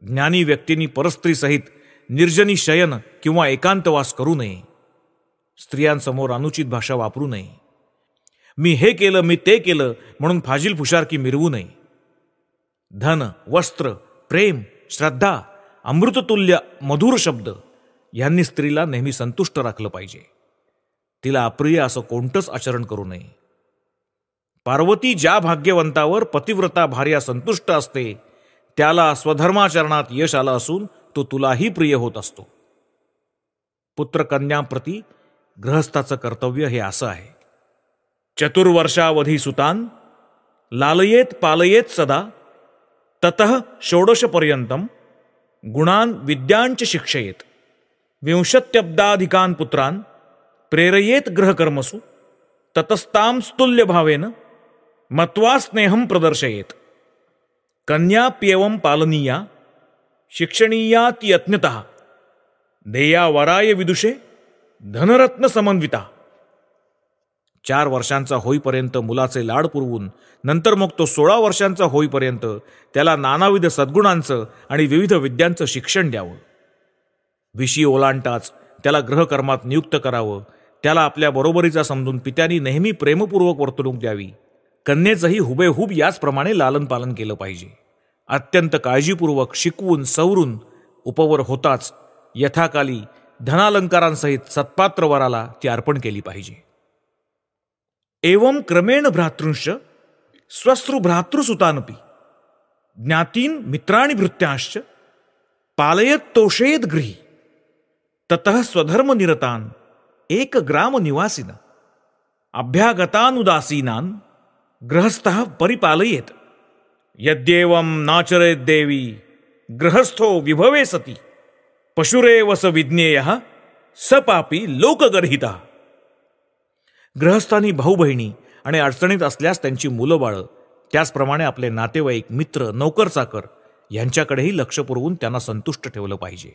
Speaker 2: ज्ञानी व्यक्तींनी परस्त्रीसहित निर्जनी शयन किंवा एकांतवास करू नये. स्त्रियांसमोर अनुचित भाषा वापरू नये. मी हे केलं, मी ते केलं म्हणून फाजील फुशारकी मिरवू नये. धन, वस्त्र, प्रेम, श्रद्धा, अमृततुल्य मधुर शब्द यांनी स्त्रीला नेहमी संतुष्ट राखलं पाहिजे. तिला अप्रिय असं कोणतंच आचरण करू नये. पार्वती ज्या भाग्यवंतावर पतिव्रता भार्या संतुष्ट असते त्याला स्वधर्माचरणात यश आलं असून तो तुलाही प्रिय होत असतो. पुत्रकन्याप्रती गृहस्थाचं कर्तव्य हे असं आहे. चतुर्वर्षावधी सुतान लालयेत पालयेत सदा ततः षोडशपर्यंतम गुणान विद्यांच शिक्षयेत. विंशत्यब्दाधिकान पुत्रान प्रेरयेत गृहकर्मसु ततस्तां स्तुल्य भावेन मत्वा स्नेहं प्रदर्शयेत. कन्याप्येवं पालनीया शिक्षणीयाति यत्नतः देया वराय विदुषे धनरत्न समन्विता. 4 वर्षांचा होईपर्यंत मुलाचे लाड पुरवून नंतर मग तो 16 वर्षांचा होईपर्यंत त्याला नानाविध सद्गुणांचं आणि विविध विद्यांचं शिक्षण द्यावं. विशी ओलांटाच त्याला गृहकर्मात नियुक्त करावं. त्याला आपल्या बरोबरीचा समजून पित्यांनी नेहमी प्रेमपूर्वक वर्तणूक द्यावी. कन्येचंही हुबेहूब याचप्रमाणे लालन पालन केलं पाहिजे. अत्यंत काळजीपूर्वक शिकवून सवरून उपवर होताच यथाकाली धनालंकारांसहित सत्पात्र वराला ती अर्पण केली पाहिजे. एवं क्रमेण भ्रातृंश स्वश्रुभ्रातृसुतानपि ज्ञातीन मित्राणि भृत्यांश्च पालयत तोषेत गृही ततः स्वधर्म निरतान एक ग्राम निवासिन अभ्यागतानुदासीनान गृहस्थः परिपालयेत. यद्येवं नाचरेत देवी गृहस्थो विभवे सती पशुरेव स विज्ञेयः स पापी लोकगर्हितः. गृहस्थांनी भाऊ बहिणी आणि अडचणीत असल्यास त्यांची मुलं बाळं त्याचप्रमाणे आपले नातेवाईक, मित्र, नोकर चाकर यांच्याकडेही लक्ष पुरवून त्यांना संतुष्ट ठेवलं पाहिजे.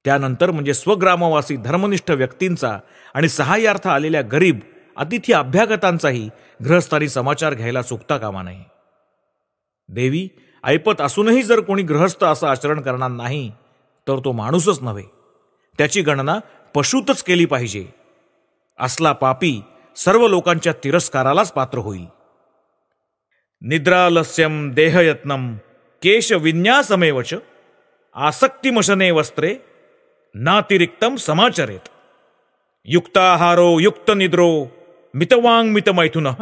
Speaker 2: त्यानंतर म्हणजे स्वग्रामवासी धर्मनिष्ठ व्यक्तींचा आणि सहाय्यार्थ आलेल्या गरीब अतिथी अभ्यागतांचाही गृहस्थांनी समाचार घ्यायला चुकता कामा नये. देवी, ऐपत असूनही जर कोणी गृहस्थ असं आचरण करणार नाही तर तो माणूसच नव्हे, त्याची गणना पशुतच केली पाहिजे. असला पापी सर्व लोकांच्या तिरस्कारालाच पात्र होईल. निद्रालस्यम देहयत्नम केश विन्यासमेवच आसक्तिमशने वस्त्रे नातिरिक्तम समाचरेत. युक्ताहारो युक्त निद्रो मितवांग मितमैथुनः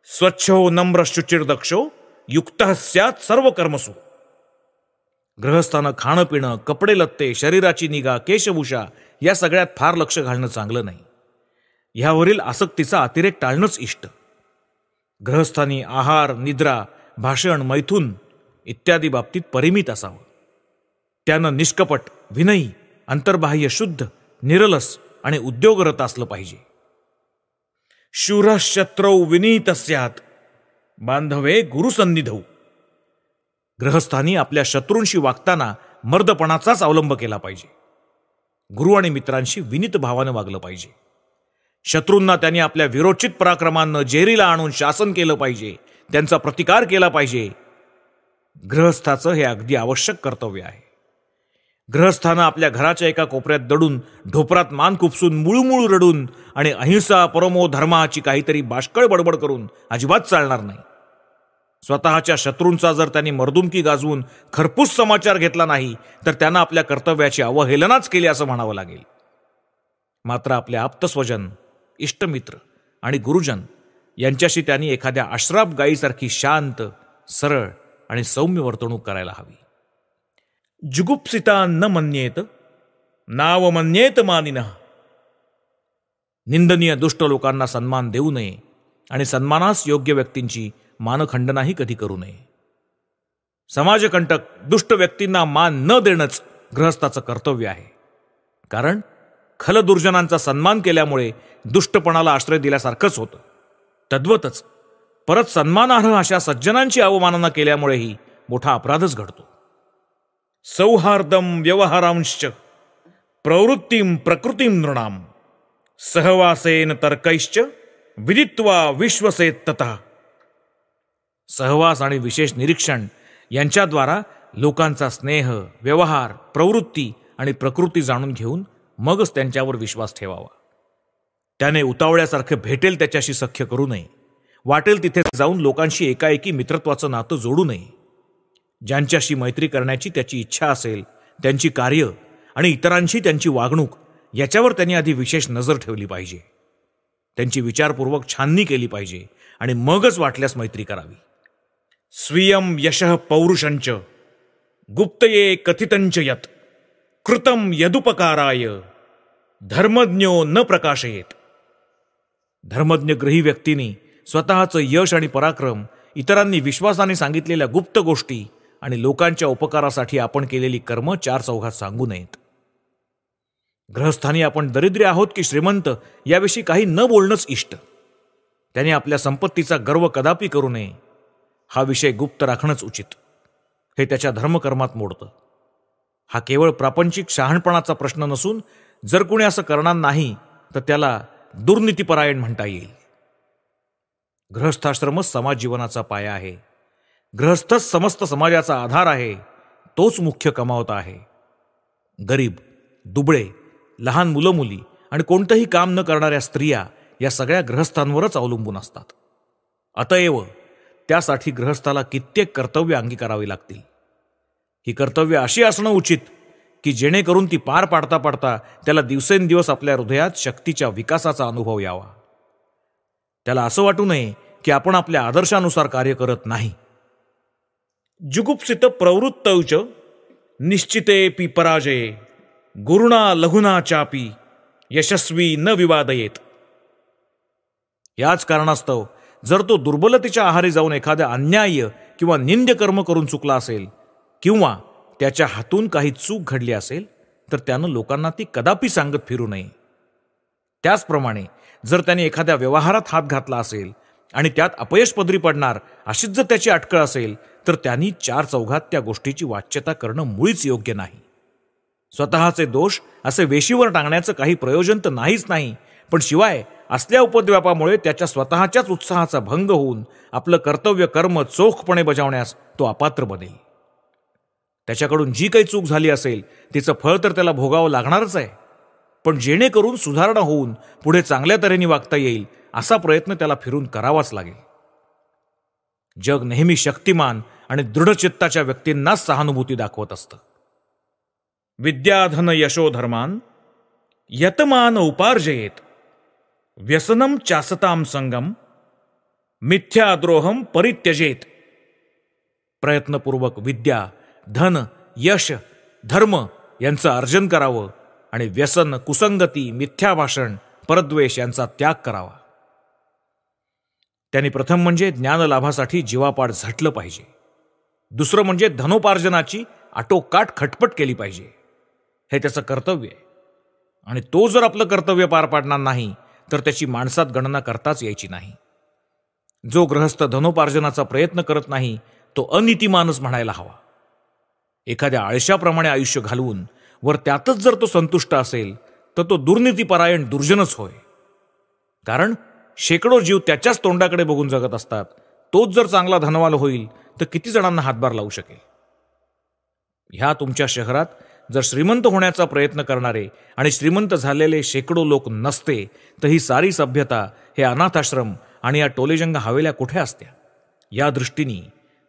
Speaker 2: स्वच्छो नम्र शुचिर्दक्षो युक्तः स्यात् सर्व कर्मसु. ग्रहस्थानं खाणं पिणं, कपडे लत्ते, शरीराची निगा, केशभूषा या सगळ्यात फार लक्ष घालणं चांगलं नाही. ह्यावरील आसक्तीचा अतिरेक टाळणंच इष्ट. ग्रहस्थानी आहार, निद्रा, भाषण, मैथून इत्यादी बाबतीत परिमित असावं. त्यानं निष्कपट, विनयी, अंतर्बाह्य शुद्ध, निरलस आणि उद्योगरत असलं पाहिजे. शूरः शत्रौ विनीत स्यात् बांधवे गुरुसन्निधौ. ग्रहस्थानी आपल्या शत्रूंशी वागताना मर्दपणाचाच अवलंब केला पाहिजे. गुरु आणि मित्रांशी विनीत भावानं वागलं पाहिजे. शत्रूंना त्यांनी आपल्या विरोचित पराक्रमानं जेरीला आणून शासन केलं पाहिजे, त्यांचा प्रतिकार केला पाहिजे. गृहस्थाचं हे अगदी आवश्यक कर्तव्य आहे. गृहस्थानं आपल्या घराच्या एका कोपऱ्यात दडून, ढोपरात मान खुपसून, मुळूमुळू रडून आणि अहिंसा परमो धर्माची काहीतरी बाष्कळ बडबड करून अजिबात चालणार नाही. स्वतःच्या शत्रूंचा जर त्यांनी मर्दुमकी गाजवून खरपूस समाचार घेतला नाही तर त्यांना आपल्या कर्तव्याची अवहेलनाच केली असं म्हणावं लागेल. मात्र आपल्या आप्तस्वजन, इष्टमित्र आणि गुरुजन यांच्याशी त्यांनी एखाद्या अश्राप गायीसारखी शांत, सरळ आणि सौम्य वर्तणूक करायला हवी. जुगुप्सिता न मन्येत नाव मन्येत मानिनः. निंदनीय दुष्ट लोकांना सन्मान देऊ नये आणि सन्मानास योग्य व्यक्तींची मानखंडनाही कधी करू नये. समाजकंटक दुष्ट व्यक्तींना मान न देणंच गृहस्थाचं कर्तव्य आहे. कारण खलदुर्जनांचा सन्मान केल्यामुळे दुष्टपणाला आश्रय दिल्यासारखंच होतं. तद्वतच परत सन्मानार्ह अशा सज्जनांची अवमानना केल्यामुळेही मोठा अपराधच घडतो. सौहार्दम व्यवहारांश्च प्रवृत्तीम प्रकृतीम नृणाम सहवासेन तर्कैश्च विदित्वा विश्वसेत ततः. सहवास आणि विशेष निरीक्षण यांच्याद्वारा लोकांचा स्नेह, व्यवहार, प्रवृत्ती आणि प्रकृती जाणून घेऊन मगच त्यांच्यावर विश्वास ठेवावा. त्याने उतावळ्यासारखं भेटेल त्याच्याशी सख्य करू नये. वाटेल तिथे जाऊन लोकांशी एकाएकी मित्रत्वाचं नातं जोडू नये. ज्यांच्याशी मैत्री करण्याची त्याची इच्छा असेल त्यांची कार्य आणि इतरांशी त्यांची वागणूक याच्यावर त्यांनी आधी विशेष नजर ठेवली पाहिजे. त्यांची विचारपूर्वक छाननी केली पाहिजे आणि मगच वाटल्यास मैत्री करावी. स्वीयं यशः पौरुषंच गुप्तये कथितंच यत् कृतं यदुपकाराय धर्मज्ञो न प्रकाशयेत. धर्मज्ञ ग्रही व्यक्तींनी स्वतःचं यश आणि पराक्रम, इतरांनी विश्वासाने सांगितलेल्या गुप्त गोष्टी आणि लोकांच्या उपकारासाठी आपण केलेली कर्म चार चौघात सांगू नयेत. गृहस्थानी आपण दरिद्री आहोत की श्रीमंत याविषयी काही न बोलणंच इष्ट. त्याने आपल्या संपत्तीचा गर्व कदापि करू नये. हा विषय गुप्त राखणंच उचित. हे त्याच्या धर्मकर्मात मोडतं. हा केवळ प्रापंचिक शहाणपणाचा प्रश्न नसून जर कुणी असं करणार नाही तर त्याला दुर्नीतीपरायण म्हणता येईल. गृहस्थाश्रमच समाज जीवनाचा पाया आहे. गृहस्थच समस्त समाजाचा आधार आहे. तोच मुख्य कमावता आहे. गरीब, दुबळे, लहान मुलं मुली आणि कोणतंही काम न करणाऱ्या स्त्रिया या सगळ्या गृहस्थांवरच अवलंबून असतात. अतएव त्यासाठी गृहस्थाला कित्येक कर्तव्य अंगीकारावी लागतील. ही कर्तव्य अशी असणं उचित की जेणेकरून ती पार पाडता पाडता त्याला दिवसेंदिवस आपल्या हृदयात शक्तीच्या विकासाचा अनुभव यावा. त्याला असं वाटू नये की आपण आपल्या आदर्शानुसार कार्य करत नाही. जुगुप्सित प्रवृत्तौच निश्चितेपि पराजये गुरुणा लघुना चापी यशस्वी न विवादयेत. याच कारणास्तव जर तो दुर्बलतेच्या आहारी जाऊन एखाद्या अन्याय्य किंवा निंद्य कर्म करून चुकला असेल किंवा त्याच्या हातून काही चूक घडली असेल तर त्यानं लोकांना ती कदापि सांगत फिरू नये. त्याचप्रमाणे जर त्याने एखाद्या व्यवहारात हात घातला असेल आणि त्यात अपयश पदरी पडणार अशीच जर त्याची अटकळ असेल तर त्यांनी चार चौघात त्या गोष्टीची वाच्यता करणं मुळीच योग्य नाही. स्वतःचे दोष असे वेशीवर टांगण्याचं काही प्रयोजन तर नाहीच नाही, पण शिवाय असल्या उपद्व्यापामुळे त्याच्या स्वतःच्याच उत्साहाचा भंग होऊन आपलं कर्तव्य कर्म चोखपणे बजावण्यास तो अपात्र बनेल. त्याच्याकडून जी काही चूक झाली असेल तिचं फळ तर त्याला भोगावं लागणारच आहे, पण जेणेकरून सुधारणा होऊन पुढे चांगल्या तऱ्हेने वागता येईल असा प्रयत्न त्याला फिरून करावाच लागेल. जग नेहमी शक्तिमान आणि दृढचित्ताच्या व्यक्तींनाच सहानुभूती दाखवत असतं. विद्याधन यशोधर्मान यतमान उपार्जयेत व्यसनम चासताम संगम मिथ्याद्रोहम परित्यजेत. प्रयत्नपूर्वक विद्या, धन, यश, धर्म यांचं अर्जन करावं आणि व्यसन, कुसंगती, मिथ्याभाषण, परद्वेष यांचा त्याग करावा. त्यांनी प्रथम म्हणजे ज्ञानलाभासाठी जीवापाड झटलं पाहिजे. दुसरं म्हणजे धनोपार्जनाची आटोकाट खटपट केली पाहिजे. हे त्याचं कर्तव्य आहे आणि तो जर आपलं कर्तव्य पार पाडणार नाही तर त्याची माणसात गणना करताच यायची नाही. जो गृहस्थ धनोपार्जनाचा प्रयत्न करत नाही तो अनितिमानच म्हणायला हवा. एखाद्या आळशाप्रमाणे आयुष्य घालवून वर त्यातच जर तो संतुष्ट असेल तर तो दुर्नीतीपरायण दुर्जनच होय. कारण शेकडो जीव त्याच्याच तोंडाकडे बघून जगत असतात. तोच जर चांगला धनवान होईल तर किती जणांना हातभार लावू शकेल. ह्या तुमच्या शहरात जर श्रीमंत होण्याचा प्रयत्न करणारे आणि श्रीमंत झालेले शेकडो लोक नसते तर ही सारी सभ्यता, हे अनाथाश्रम आणि या टोलेजंग हवेल्या कुठे असत्या. या दृष्टीने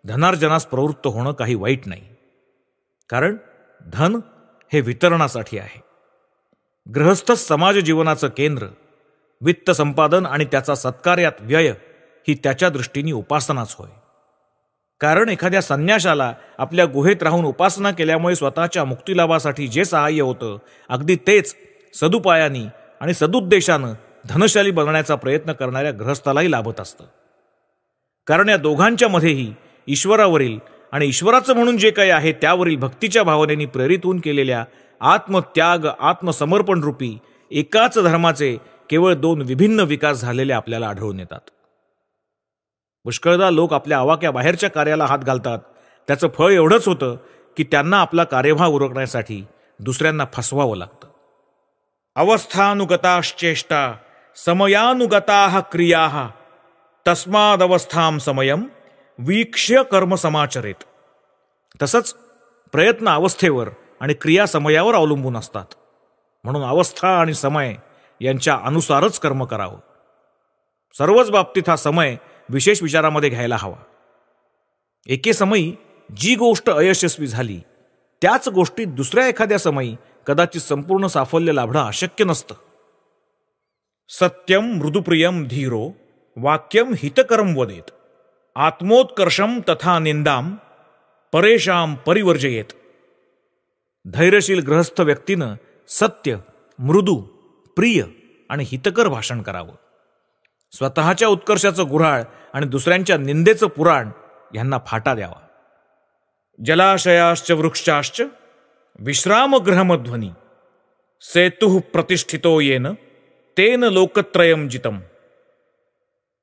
Speaker 2: धनार्जनास प्रवृत्त होणं काही वाईट नाही. कारण धन हे वितरणासाठी आहे. गृहस्थच समाज जीवनाचं केंद्र. वित्त संपादन आणि त्याचा सत्कार्यात व्यय ही त्याच्या दृष्टीने उपासनाच होय. कारण एखाद्या संन्याशाला आपल्या गुहेत राहून उपासना केल्यामुळे स्वतःच्या मुक्तिलाभासाठी जे सहाय्य होतं अगदी तेच सदुपायानी आणि सदुद्देशानं धनशाली बनण्याचा प्रयत्न करणाऱ्या गृहस्थालाही लाभत असतं. कारण या दोघांच्या मध्येही ईश्वरावरील आणि ईश्वराचं म्हणून जे काही आहे त्यावरील भक्तीच्या भावनेने प्रेरित होऊन केलेल्या आत्मत्याग, आत्मसमर्पण रूपी एकाच धर्माचे केवळ दोन विभिन्न विकास झालेले आपल्याला आढळून येतात. पुष्कळदा लोक आपल्या आवाक्या बाहेरच्या कार्याला हात घालतात. त्याचं फळ एवढंच होतं की त्यांना आपला कार्यभाग उरकण्यासाठी दुसऱ्यांना फसवावं लागतं. अवस्थानुगताश्चेष्टा समयानुगताः क्रियाः तस्मादवस्थां समयम वीक्ष्य कर्म समाचरेत. तसंच प्रयत्न अवस्थेवर आणि क्रिया समयावर अवलंबून असतात. म्हणून अवस्था आणि समय यांच्या अनुसारच कर्म करावं. सर्वच बाबतीत हा समय विशेष विचारामध्ये घ्यायला हवा. एके समयी जी गोष्ट अयशस्वी झाली त्याच गोष्टीत दुसऱ्या एखाद्या समयी कदाचित संपूर्ण साफल्य लाभणं अशक्य नसतं. सत्यम मृदुप्रियम धीरो वाक्यम हितकरम वदेत आत्मोत्कर्षम तथा निंदाम परेशाम परिवर्जयेत. धैर्यशील गृहस्थ व्यक्तीनं सत्य, मृदू, प्रिय आणि हितकर भाषण करावं. स्वतःच्या उत्कर्षाचं गुऱ्हाळ आणि दुसऱ्यांच्या निंदेचं पुराण यांना फाटा द्यावा. जलाशयाश्च वृक्षाश्च विश्रामगृहमध्वनी सेतुः प्रतिष्ठितो येन तेन लोकत्रयम जितम.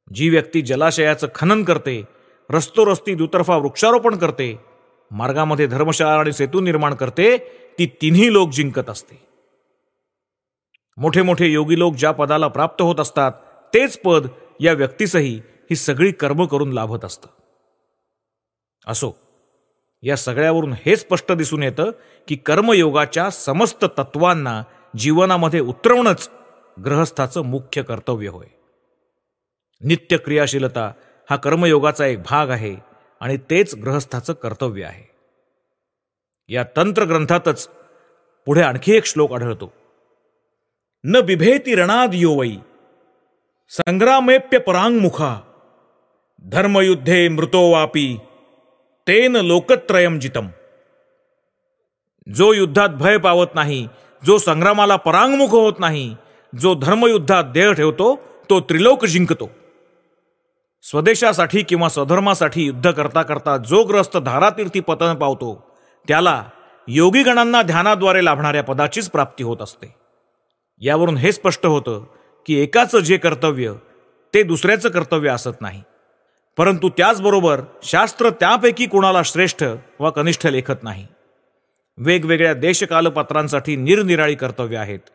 Speaker 2: जी व्यक्ती जलाशयाचं खनन करते, रस्तोरस्ती दुतर्फा वृक्षारोपण करते, मार्गामध्ये धर्मशाळा आणि सेतू निर्माण करते, ती तिन्ही लोक जिंकत असते. मोठे मोठे योगी लोक ज्या पदाला प्राप्त होत असतात तेच पद या व्यक्तीसही ही सगळी कर्म करून लाभत असतं. असो, या सगळ्यावरून हे स्पष्ट दिसून येतं की कर्मयोगाच्या समस्त तत्वांना जीवनामध्ये उतरवणंच गृहस्थाचं मुख्य कर्तव्य होय. नित्य क्रियाशीलता हा कर्मयोगाचा एक भाग आहे आणि तेच गृहस्थाचं कर्तव्य आहे. या तंत्रग्रंथातच पुढे आणखी एक श्लोक आढळतो. न बिभेति रणाद यो वै संग्रामेप्य परांगमुखा धर्मयुद्धे मृतो वापी तेन लोकत्रयम जितम. जो युद्धात भय पावत नाही, जो संग्रामाला परांगमुख होत नाही, जो धर्मयुद्धात देह ठेवतो तो त्रिलोक जिंकतो. स्वदेशासाठी किंवा स्वधर्मासाठी युद्ध करता करता जो ग्रस्त धारातीर्थी पतन पावतो त्याला योगीगणांना ध्यानाद्वारे लाभणाऱ्या पदाचीच प्राप्ती होत असते. यावरून हे स्पष्ट होतं की एकाचं जे कर्तव्य ते दुसऱ्याचं कर्तव्य असत नाही, परंतु त्याचबरोबर शास्त्र त्यापैकी कोणाला श्रेष्ठ वा कनिष्ठ लेखत नाही. वेगवेगळ्या देशकालपात्रांसाठी निरनिराळी कर्तव्य आहेत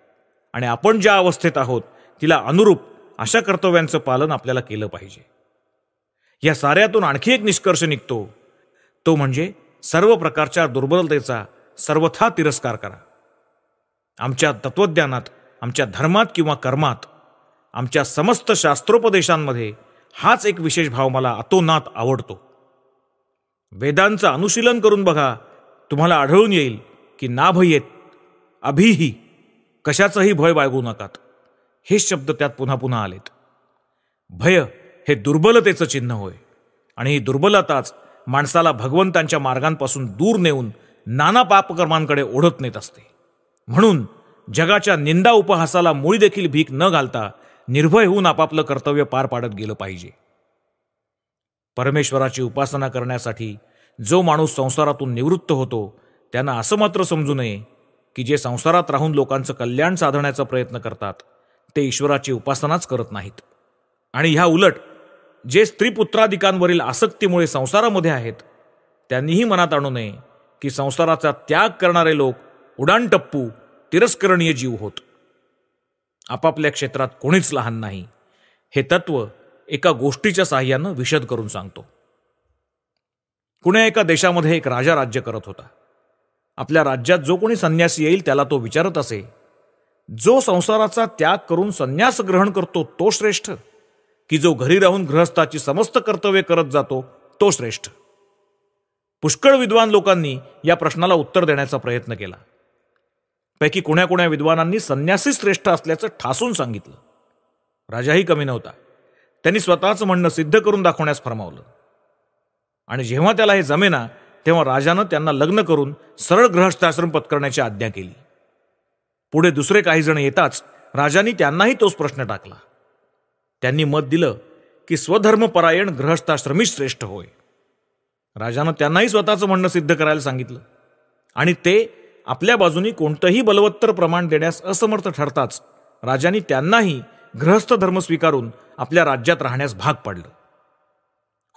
Speaker 2: आणि आपण ज्या अवस्थेत आहोत तिला अनुरूप अशा कर्तव्यांचं पालन आपल्याला केलं पाहिजे. या साऱ्यातून आणखी एक निष्कर्ष निघतो, तो म्हणजे सर्व प्रकारच्या दुर्बलतेचा सर्वथा तिरस्कार करा. आमच्या तत्वज्ञानात, आमच्या धर्मात किंवा कर्मात, आमच्या समस्त शास्त्रोपदेशांमध्ये हाच एक विशेष भाव मला अतोनात आवडतो. वेदांचं अनुशीलन करून बघा, तुम्हाला आढळून येईल की नाभयेत अभिही, कशाचंही भय बाळगू नकात, हेच शब्द त्यात पुन्हा पुन्हा आलेत. भय हे दुर्बलतेचं चिन्ह होय, आणि ही दुर्बलताच माणसाला भगवंतांच्या मार्गांपासून दूर नेऊन नाना पापकर्मांकडे ओढत नेत असते. म्हणून जगाच्या निंदा उपहासाला मुळी देखील भीक न घालता निर्भय होऊन आपापलं कर्तव्य पार पाडत गेलं पाहिजे. परमेश्वराची उपासना करण्यासाठी जो माणूस संसारातून निवृत्त होतो त्यांना असं मात्र समजू नये की जे संसारात राहून लोकांचं कल्याण साधण्याचा प्रयत्न करतात ते ईश्वराची उपासनाच करत नाहीत. आणि ह्या उलट जे स्त्रीपुत्रादिकांवरील आसक्तीमुळे संसारामध्ये आहेत त्यांनीही मनात आणू नये की संसाराचा त्याग करणारे लोक उडाणटप्पू तिरस्करणीय जीव होत. आपापल्या क्षेत्रात कोणीच लहान नाही, हे तत्व एका गोष्टीच्या साहाय्यानं विशद करून सांगतो. कुण्या एका देशामध्ये एक राजा राज्य करत होता. आपल्या राज्यात जो कोणी संन्यासी येईल त्याला तो विचारत असे, जो संसाराचा त्याग करून संन्यास ग्रहण करतो तो श्रेष्ठ, की जो घरी राहून गृहस्थाची समस्त कर्तव्य करत जातो तो श्रेष्ठ? पुष्कळ विद्वान लोकांनी या प्रश्नाला उत्तर देण्याचा प्रयत्न केला. पैकी कुण्या विद्वानांनी संन्यासी श्रेष्ठ असल्याचं ठासून सांगितलं. राजाही कमी नव्हता. त्यांनी स्वतःचं म्हणणं सिद्ध करून दाखवण्यास फरमावलं. आणि जेव्हा त्याला हे जमेना तेव्हा राजानं त्यांना लग्न करून सरळ गृहस्थाश्रम पत्करण्याची आज्ञा केली. पुढे दुसरे काही जण येताच राजांनी त्यांनाही तोच प्रश्न टाकला. त्यांनी मत दिलं की स्वधर्मपरायण गृहस्थाश्रमी श्रेष्ठ होय. राजानं त्यांनाही स्वतःचं म्हणणं सिद्ध करायला सांगितलं. आणि ते आपल्या बाजूनी कोणतंही बलवत्तर प्रमाण देण्यास असमर्थ ठरताच राजांनी त्यांनाही गृहस्थ धर्म स्वीकारून आपल्या राज्यात राहण्यास भाग पाडलं.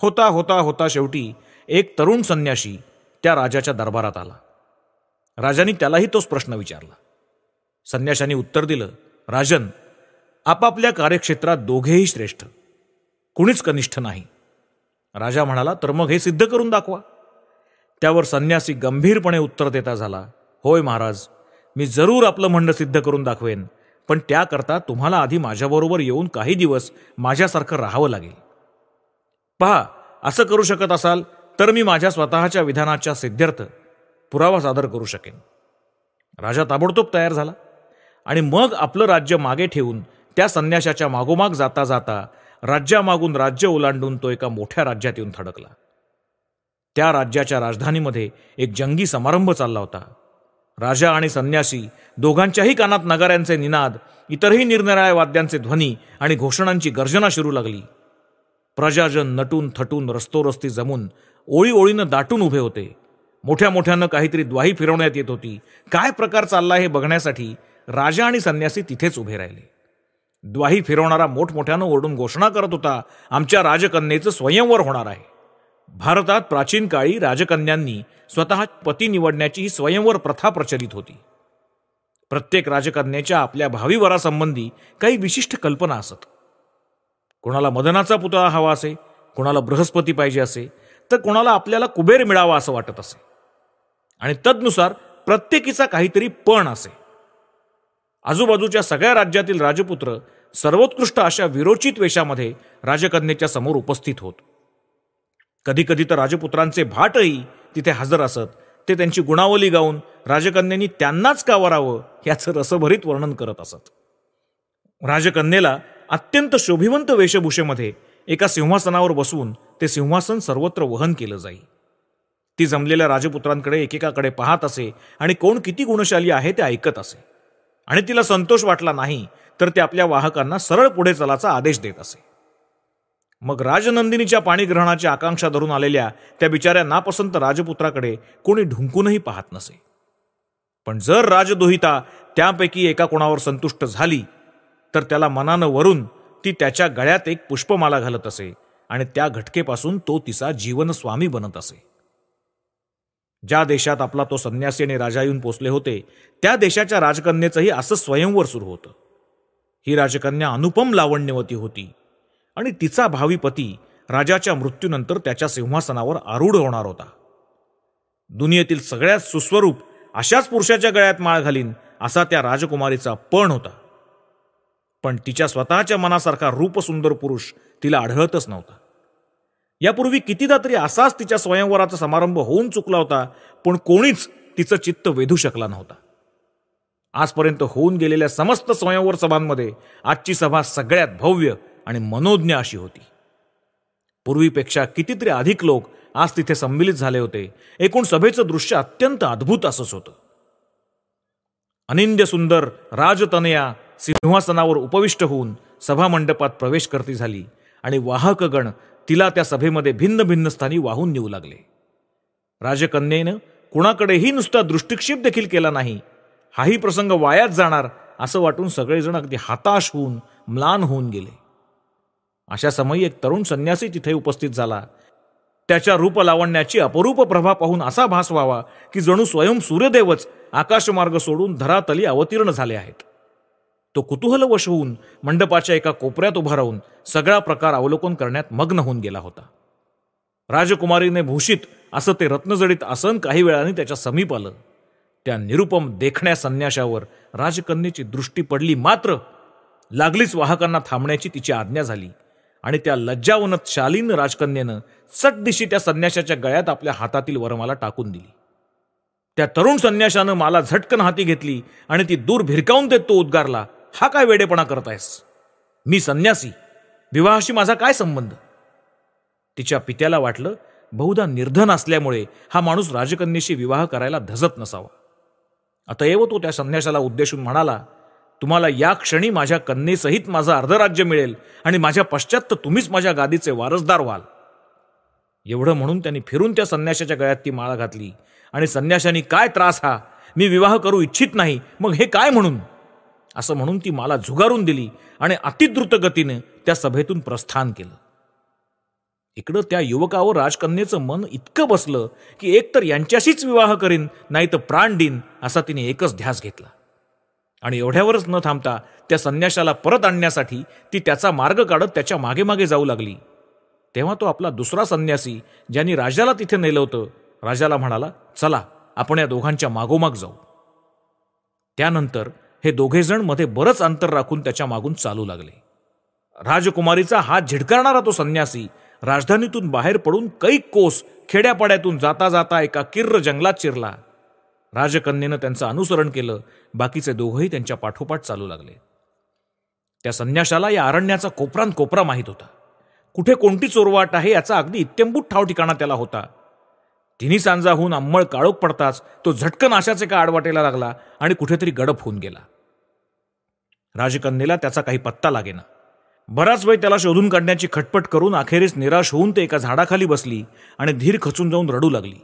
Speaker 2: होता होता होता शेवटी एक तरुण संन्याशी त्या राजाच्या दरबारात आला. राजांनी त्यालाही तोच प्रश्न विचारला. संन्याशांनी उत्तर दिलं, राजन, आपापल्या कार्यक्षेत्रात दोघेही श्रेष्ठ, कुणीच कनिष्ठ नाही. राजा म्हणाला, तर मग हे सिद्ध करून दाखवा. त्यावर संन्यासी गंभीरपणे उत्तर देता झाला, होय महाराज, मी जरूर आपलं म्हणणं सिद्ध करून दाखवेन, पण त्याकरता तुम्हाला आधी माझ्याबरोबर येऊन काही दिवस माझ्यासारखं राहावं लागेल. पहा, असं करू शकत असाल तर मी माझ्या स्वतःच्या विधानाच्या सिद्ध्यर्थ पुरावा सादर करू शकेन. राजा ताबडतोब तयार झाला आणि मग आपलं राज्य मागे ठेवून त्या संन्याशाच्या मागोमाग जाता जाता राज्यामागून राज्य ओलांडून तो एका मोठ्या राज्यात येऊन थडकला. त्या राज्याच्या राजधानीमध्ये एक जंगी समारंभ चालला होता. राजा आणि संन्यासी दोघांच्याही कानात नगाऱ्यांचे निनाद, इतरही निरनिराळ्या वाद्यांचे ध्वनी आणि घोषणांची गर्जना शिरू लागली. प्रजाजन नटून थटून रस्तोरस्ती जमून ओळी ओळीनं दाटून उभे होते. मोठ्या मोठ्यानं काहीतरी द्वाही फिरवण्यात येत होती. काय प्रकार चालला हे बघण्यासाठी राजा आणि संन्यासी तिथेच उभे राहिले. द्वाही फिरवणारा मोठमोठ्यानं ओरडून घोषणा करत होता, आमच्या राजकन्येचं स्वयंवर होणार आहे. भारतात प्राचीन काळी राजकन्यांनी स्वतः पती निवडण्याची ही स्वयंवर प्रथा प्रचलित होती. प्रत्येक राजकन्येच्या आपल्या भावी वरासंबंधी काही विशिष्ट कल्पना असत. कोणाला मदनाचा पुतळा हवा असे, कोणाला बृहस्पती पाहिजे असे, तर कोणाला आपल्याला कुबेर मिळावा असं वाटत असे. आणि तदनुसार प्रत्येकीचा काहीतरी पण असे. आजूबाजूच्या सगळ्या राज्यातील राजपुत्र सर्वोत्कृष्ट अशा विरोचित वेशामध्ये राजकन्येच्या समोर उपस्थित होत. कधी कधी तर राजपुत्रांचे भाटही तिथे हजर असत. ते त्यांची गुणावली गाऊन राजकन्यांनी त्यांनाच का वरावं याचं रसभरीत वर्णन करत असत. राजकन्येला अत्यंत शोभिवंत वेशभूषेमध्ये एका सिंहासनावर बसवून ते सिंहासन सर्वत्र वहन केलं जाई. ती जमलेल्या राजपुत्रांकडे एकेकाकडे पाहत असे आणि कोण किती गुणशाली आहे ते ऐकत असे. आणि तिला संतोष वाटला नाही तर ते आपल्या वाहकांना सरळ पुढे चलाचा आदेश देत असे. मग राजनंदिनीच्या पाणीग्रहणाची आकांक्षा धरून आलेल्या त्या बिचाऱ्या नापसंत राजपुत्राकडे कोणी ढुंकूनही पाहत नसे. पण जर राजदुहिता त्यापैकी एका कोणावर संतुष्ट झाली तर त्याला मनानं वरून ती त्याच्या गळ्यात एक पुष्पमाला घालत असे आणि त्या घटकेपासून तो तिचा जीवनस्वामी बनत असे. ज्या देशात आपला तो संन्यासी आणि राजा येऊन पोचले होते त्या देशाच्या राजकन्येचंही असं स्वयंवर सुरू होतं. ही राजकन्या अनुपम लावण्यवती होती आणि तिचा भावी पती राजाच्या मृत्यूनंतर त्याच्या सिंहासनावर आरूढ होणार होता. दुनियेतील सगळ्यात सुस्वरूप अशाच पुरुषाच्या गळ्यात माळ घालीन असा त्या राजकुमारीचा पण होता. पण तिच्या स्वतःच्या मनासारखा रूपसुंदर पुरुष तिला आढळतच नव्हता. यापूर्वी कितीदा तरी असाच तिच्या स्वयंवराचा समारंभ होऊन चुकला होता, पण कोणीच तिचं चित्त वेधू शकला नव्हता. आजपर्यंत होऊन गेलेल्या समस्त स्वयंवर सभांमध्ये आजची सभा सगळ्यात भव्य आणि मनोज्ञ अशी होती. पूर्वीपेक्षा कितीतरी अधिक लोक आज तिथे संमिलित झाले होते. एकूण सभेचं दृश्य अत्यंत अद्भुत असंच होतं. अनिंद्य सुंदर राजतनया सिंहासनावर उपविष्ट होऊन सभामंडपात प्रवेश करती झाली आणि वाहकगण तिला त्या सभेमध्ये भिन्न भिन्न स्थानी वाहून नेऊ लागले. राजकन्येनं कुणाकडेही नुसता दृष्टिक्षेप देखील केला नाही. हाही प्रसंग वायात जाणार असं वाटून सगळेजण अगदी हताश होऊन म्लान होऊन गेले. अशा समयी एक तरुण संन्यासी तिथे उपस्थित झाला. त्याच्या रूपलावण्याची अपरूप प्रभा पाहून असा भास व्हावा की जणू स्वयं सूर्यदेवच आकाशमार्ग सोडून धरातली अवतीर्ण झाले आहेत. तो कुतूहलवश होऊन मंडपाच्या एका कोपऱ्यात उभा राहून सगळा प्रकार अवलोकन करण्यात मग्न होऊन गेला होता. राजकुमारीने भूषित असं ते रत्नजडित आसन काही वेळाने त्याच्या समीप आलं. त्या निरुपम देखण्या संन्याशावर राजकन्येची दृष्टी पडली, मात्र लागलीच वाहकांना थांबण्याची तिची आज्ञा झाली आणि त्या लज्जावनत शालीन राजकन्येनं चटदिशी त्या संन्याशाच्या गळ्यात आपल्या हातातील वरमाला टाकून दिली. त्या तरुण संन्याशानं माला झटकन हाती घेतली आणि ती दूर भिरकावून देत तो उद्गारला, हा काय वेडेपणा करतायस? मी संन्यासी, विवाहाशी माझा काय संबंध? तिच्या पित्याला वाटलं बहुधा निर्धन असल्यामुळे हा माणूस राजकन्येशी विवाह करायला धजत नसावा. अतएव तो त्या संन्याशाला उद्देशून म्हणाला, तुम्हाला या क्षणी माझ्या कन्येसहित माझं अर्धराज्य मिळेल आणि माझ्या पश्चात तर तुम्हीच माझ्या गादीचे वारसदार व्हाल. एवढं म्हणून त्यांनी फिरून त्या संन्याशाच्या गळ्यात ती माळा घातली आणि संन्याशांनी काय त्रास हा, मी विवाह करू इच्छित नाही, मग हे काय म्हणून, असं म्हणून ती माला झुगारून दिली आणि अतिद्रुत गतीने त्या सभेतून प्रस्थान केलं. इकडं त्या युवकावर राजकन्येचं मन इतकं बसलं की एकतर यांच्याशीच विवाह करीन, नाही तर प्राण देईन असा तिने एकच ध्यास घेतला. आणि एवढ्यावरच न थांबता त्या संन्याशाला परत आणण्यासाठी ती त्याचा मार्ग काढत त्याच्या मागे मागे जाऊ लागली. तेव्हा तो आपला दुसरा संन्यासी ज्यांनी राजाला तिथे नेलं होतं, राजाला म्हणाला, चला आपण या दोघांच्या मागोमाग जाऊ. त्यानंतर हे दोघेजण मध्ये बरंच अंतर राखून त्याच्या मागून चालू लागले. राजकुमारीचा हात झिडकारणारा तो संन्यासी राजधानीतून बाहेर पडून कैक कोस खेड्यापाड्यातून जाता जाता एका किर्र जंगलात शिरला. राजकन्येनं त्यांचं अनुसरण केलं. बाकीचे दोघंही त्यांच्या पाठोपाठ चालू लागले. त्या संन्याशाला या अरण्याचा कोपरान कोपरा माहीत होता. कुठे कोणती चोरवाट आहे याचा अगदी इत्यंभूत ठाव ठिकाणा त्याला होता. तिन्ही सांजाहून अंमळ काळोख पडताच तो झटकन आशाच एका आडवाटेला लागला आणि कुठेतरी गडप होऊन गेला. राजकन्येला त्याचा काही पत्ता लागेना. बराच वेळ त्याला शोधून काढण्याची खटपट करून अखेरीस निराश होऊन ते एका झाडाखाली बसली आणि धीर खचून जाऊन रडू लागली.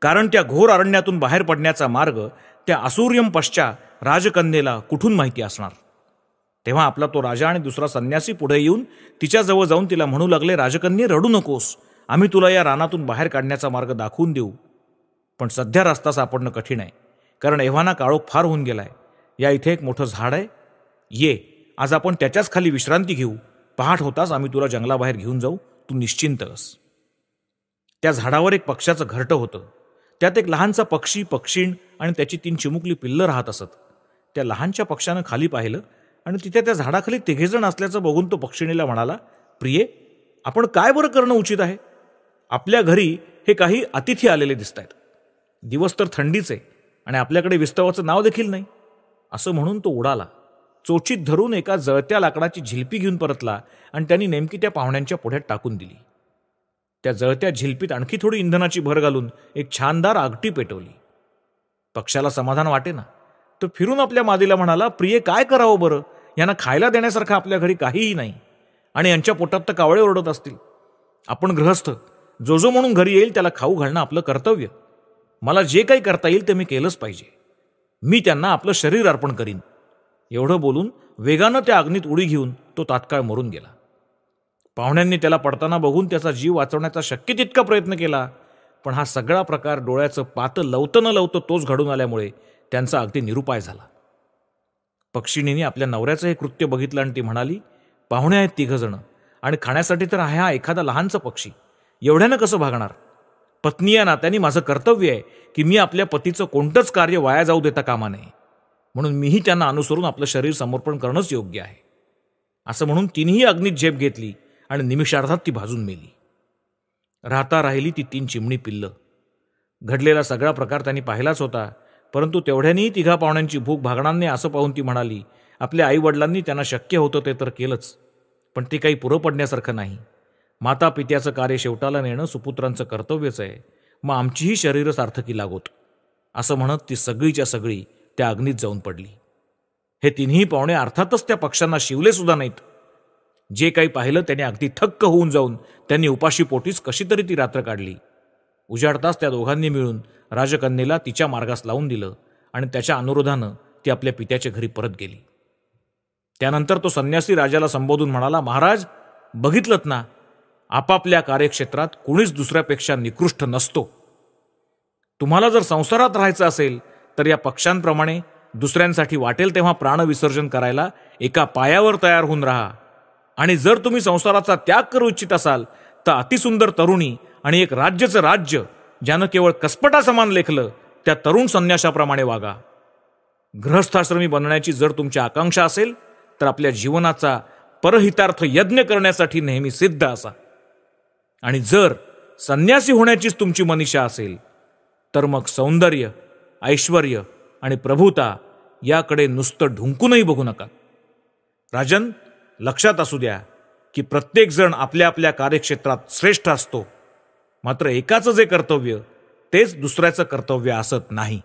Speaker 2: कारण त्या घोर अरण्यातून बाहेर पडण्याचा मार्ग त्या असूर्यम पश्चात राजकन्येला कुठून माहिती असणार. तेव्हा आपला तो राजा आणि दुसरा संन्यासी पुढे येऊन तिच्याजवळ जाऊन तिला म्हणू लागले, राजकन्ये रडू नकोस, आम्ही तुला या रानातून बाहेर काढण्याचा मार्ग दाखवून देऊ. पण सध्या रस्ता सापडणं कठीण आहे, कारण एव्हाना काळोख फार होऊन गेलाय. या इथे एक मोठं झाड आहे, ये आज आपण त्याच्याच खाली विश्रांती घेऊ. पहाट होताच आम्ही तुला जंगलाबाहेर घेऊन जाऊ, तू निश्चिंत अस. त्या झाडावर एक पक्ष्याचं घरटं होतं. त्यात एक लहानसा पक्षी, पक्षीण आणि त्याची 3 चिमुकली पिल्लं राहत असत. त्या लहानच्या पक्षानं खाली पाहिलं आणि तिथे त्या झाडाखाली तिघेजण असल्याचं बघून तो पक्षिणीला म्हणाला, प्रिये, आपण काय बरं करणं उचित आहे? आपल्या घरी हे काही अतिथी आलेले दिसत आहेत. दिवस तर थंडीचे आणि आपल्याकडे विस्तवाचं नाव देखील नाही. असं म्हणून तो उडाला. चोचीत धरून एका जळत्या लाकडाची झिलपी घेऊन परतला आणि त्यांनी नेमकी त्या पाहुण्यांच्या पुढ्यात टाकून दिली. त्या जळत्या झिलपीत आणखी थोडी इंधनाची भर घालून एक छानदार आगटी पेटवली. पक्षाला समाधान वाटेना. तो फिरून आपल्या मादीला म्हणाला, प्रिये, काय करावं बरं? यांना खायला देण्यासारखं आपल्या घरी काहीही नाही आणि यांच्या पोटात तर कावळे ओरडत असतील. आपण गृहस्थ, जो जो म्हणून घरी येईल त्याला खाऊ घालणं आपलं कर्तव्य. मला जे काही करता येईल ते मी केलंच पाहिजे. मी त्यांना आपलं शरीर अर्पण करीन. एवढं बोलून वेगानं त्या अग्नीत उडी घेऊन तो तात्काळ मरून गेला. पाहुण्यांनी त्याला पडताना बघून त्याचा जीव वाचवण्याचा शक्य तितका प्रयत्न केला, पण हा सगळा प्रकार डोळ्याचं पातं लवतं न लवतं तोच घडून आल्यामुळे त्यांचा अगदी निरुपाय झाला. पक्षिणीने आपल्या नवऱ्याचं हे कृत्य बघितलं आणि ती म्हणाली, पाहुणे आहेत 3 जण आणि खाण्यासाठी तर आहे हा एखादा लहानसा पक्षी, एवढ्यानं कसं भागणार? पत्नी या नात्याने माझं कर्तव्य आहे की मी आपल्या पतीचं कोणतंच कार्य वाया जाऊ देता कामा नये, म्हणून मीही त्यांना अनुसरून आपलं शरीर समर्पण करणंच योग्य आहे. असं म्हणून तिनेही अग्नीत झेप घेतली आणि निमिषार्धात ती भाजून मेली. राहता राहिली ती 3 चिमणी पिल्लं. घडलेला सगळा प्रकार त्यांनी पाहिलाच होता, परंतु तेवढ्यानेही तिघा पाहुण्यांची भूक भागणार नाही असं पाहून ती म्हणाली, आपल्या आईवडिलांनी त्यांना शक्य होतं ते तर केलंच, पण ते काही पुरं पडण्यासारखं नाही. माता पित्याचं कार्य शेवटाला नेणं सुपुत्रांचं कर्तव्यच आहे. मग आमचीही शरीरं सार्थकी लागोत. असं म्हणत ती सगळीच्या सगळी त्या अग्नीत जाऊन पडली. हे तिन्ही पाहुणे अर्थातच त्या पक्ष्यांना शिवले सुद्धा नाहीत. जे काही पाहिलं त्याने अगदी थक्क होऊन जाऊन त्यांनी उपाशी पोटीच कशी तरी ती रात्र काढली. उजाडताच त्या दोघांनी मिळून राजकन्येला तिच्या मार्गास लावून दिलं आणि त्याच्या अनुरोधानं ती आपल्या पित्याच्या घरी परत गेली. त्यानंतर तो संन्यासी राजाला संबोधून म्हणाला, महाराज, बघितलंत ना, आपापल्या कार्यक्षेत्रात कुणीच दुसऱ्यापेक्षा निकृष्ट नसतो. तुम्हाला जर संसारात राहायचं असेल तर या पक्ष्यांप्रमाणे दुसऱ्यांसाठी वाटेल तेव्हा प्राणविसर्जन करायला एका पायावर तयार होऊन राहा. आणि जर तुम्ही संसाराचा त्याग करू इच्छित असाल तर अतिसुंदर तरुणी आणि एक राज्याचं राज्य ज्यानं केवळ कसपटासमान लेखलं त्या तरुण संन्याशाप्रमाणे वागा. गृहस्थाश्रमी बनण्याची जर तुमची आकांक्षा असेल तर आपल्या जीवनाचा परहितार्थ यज्ञ करण्यासाठी नेहमी सिद्ध असा. आणि जर संन्यासी होण्याचीच तुमची मनीषा असेल तर मग सौंदर्य, ऐश्वर्य आणि प्रभुता याकडे नुसतं ढुंकूनही बघू नका. राजन, लक्षात असू द्या की प्रत्येक जण आपल्या आपल्या कार्यक्षेत्रात श्रेष्ठ असतो, मात्र एकाचं जे कर्तव्य तेच दुसऱ्याचं कर्तव्य असत नाही.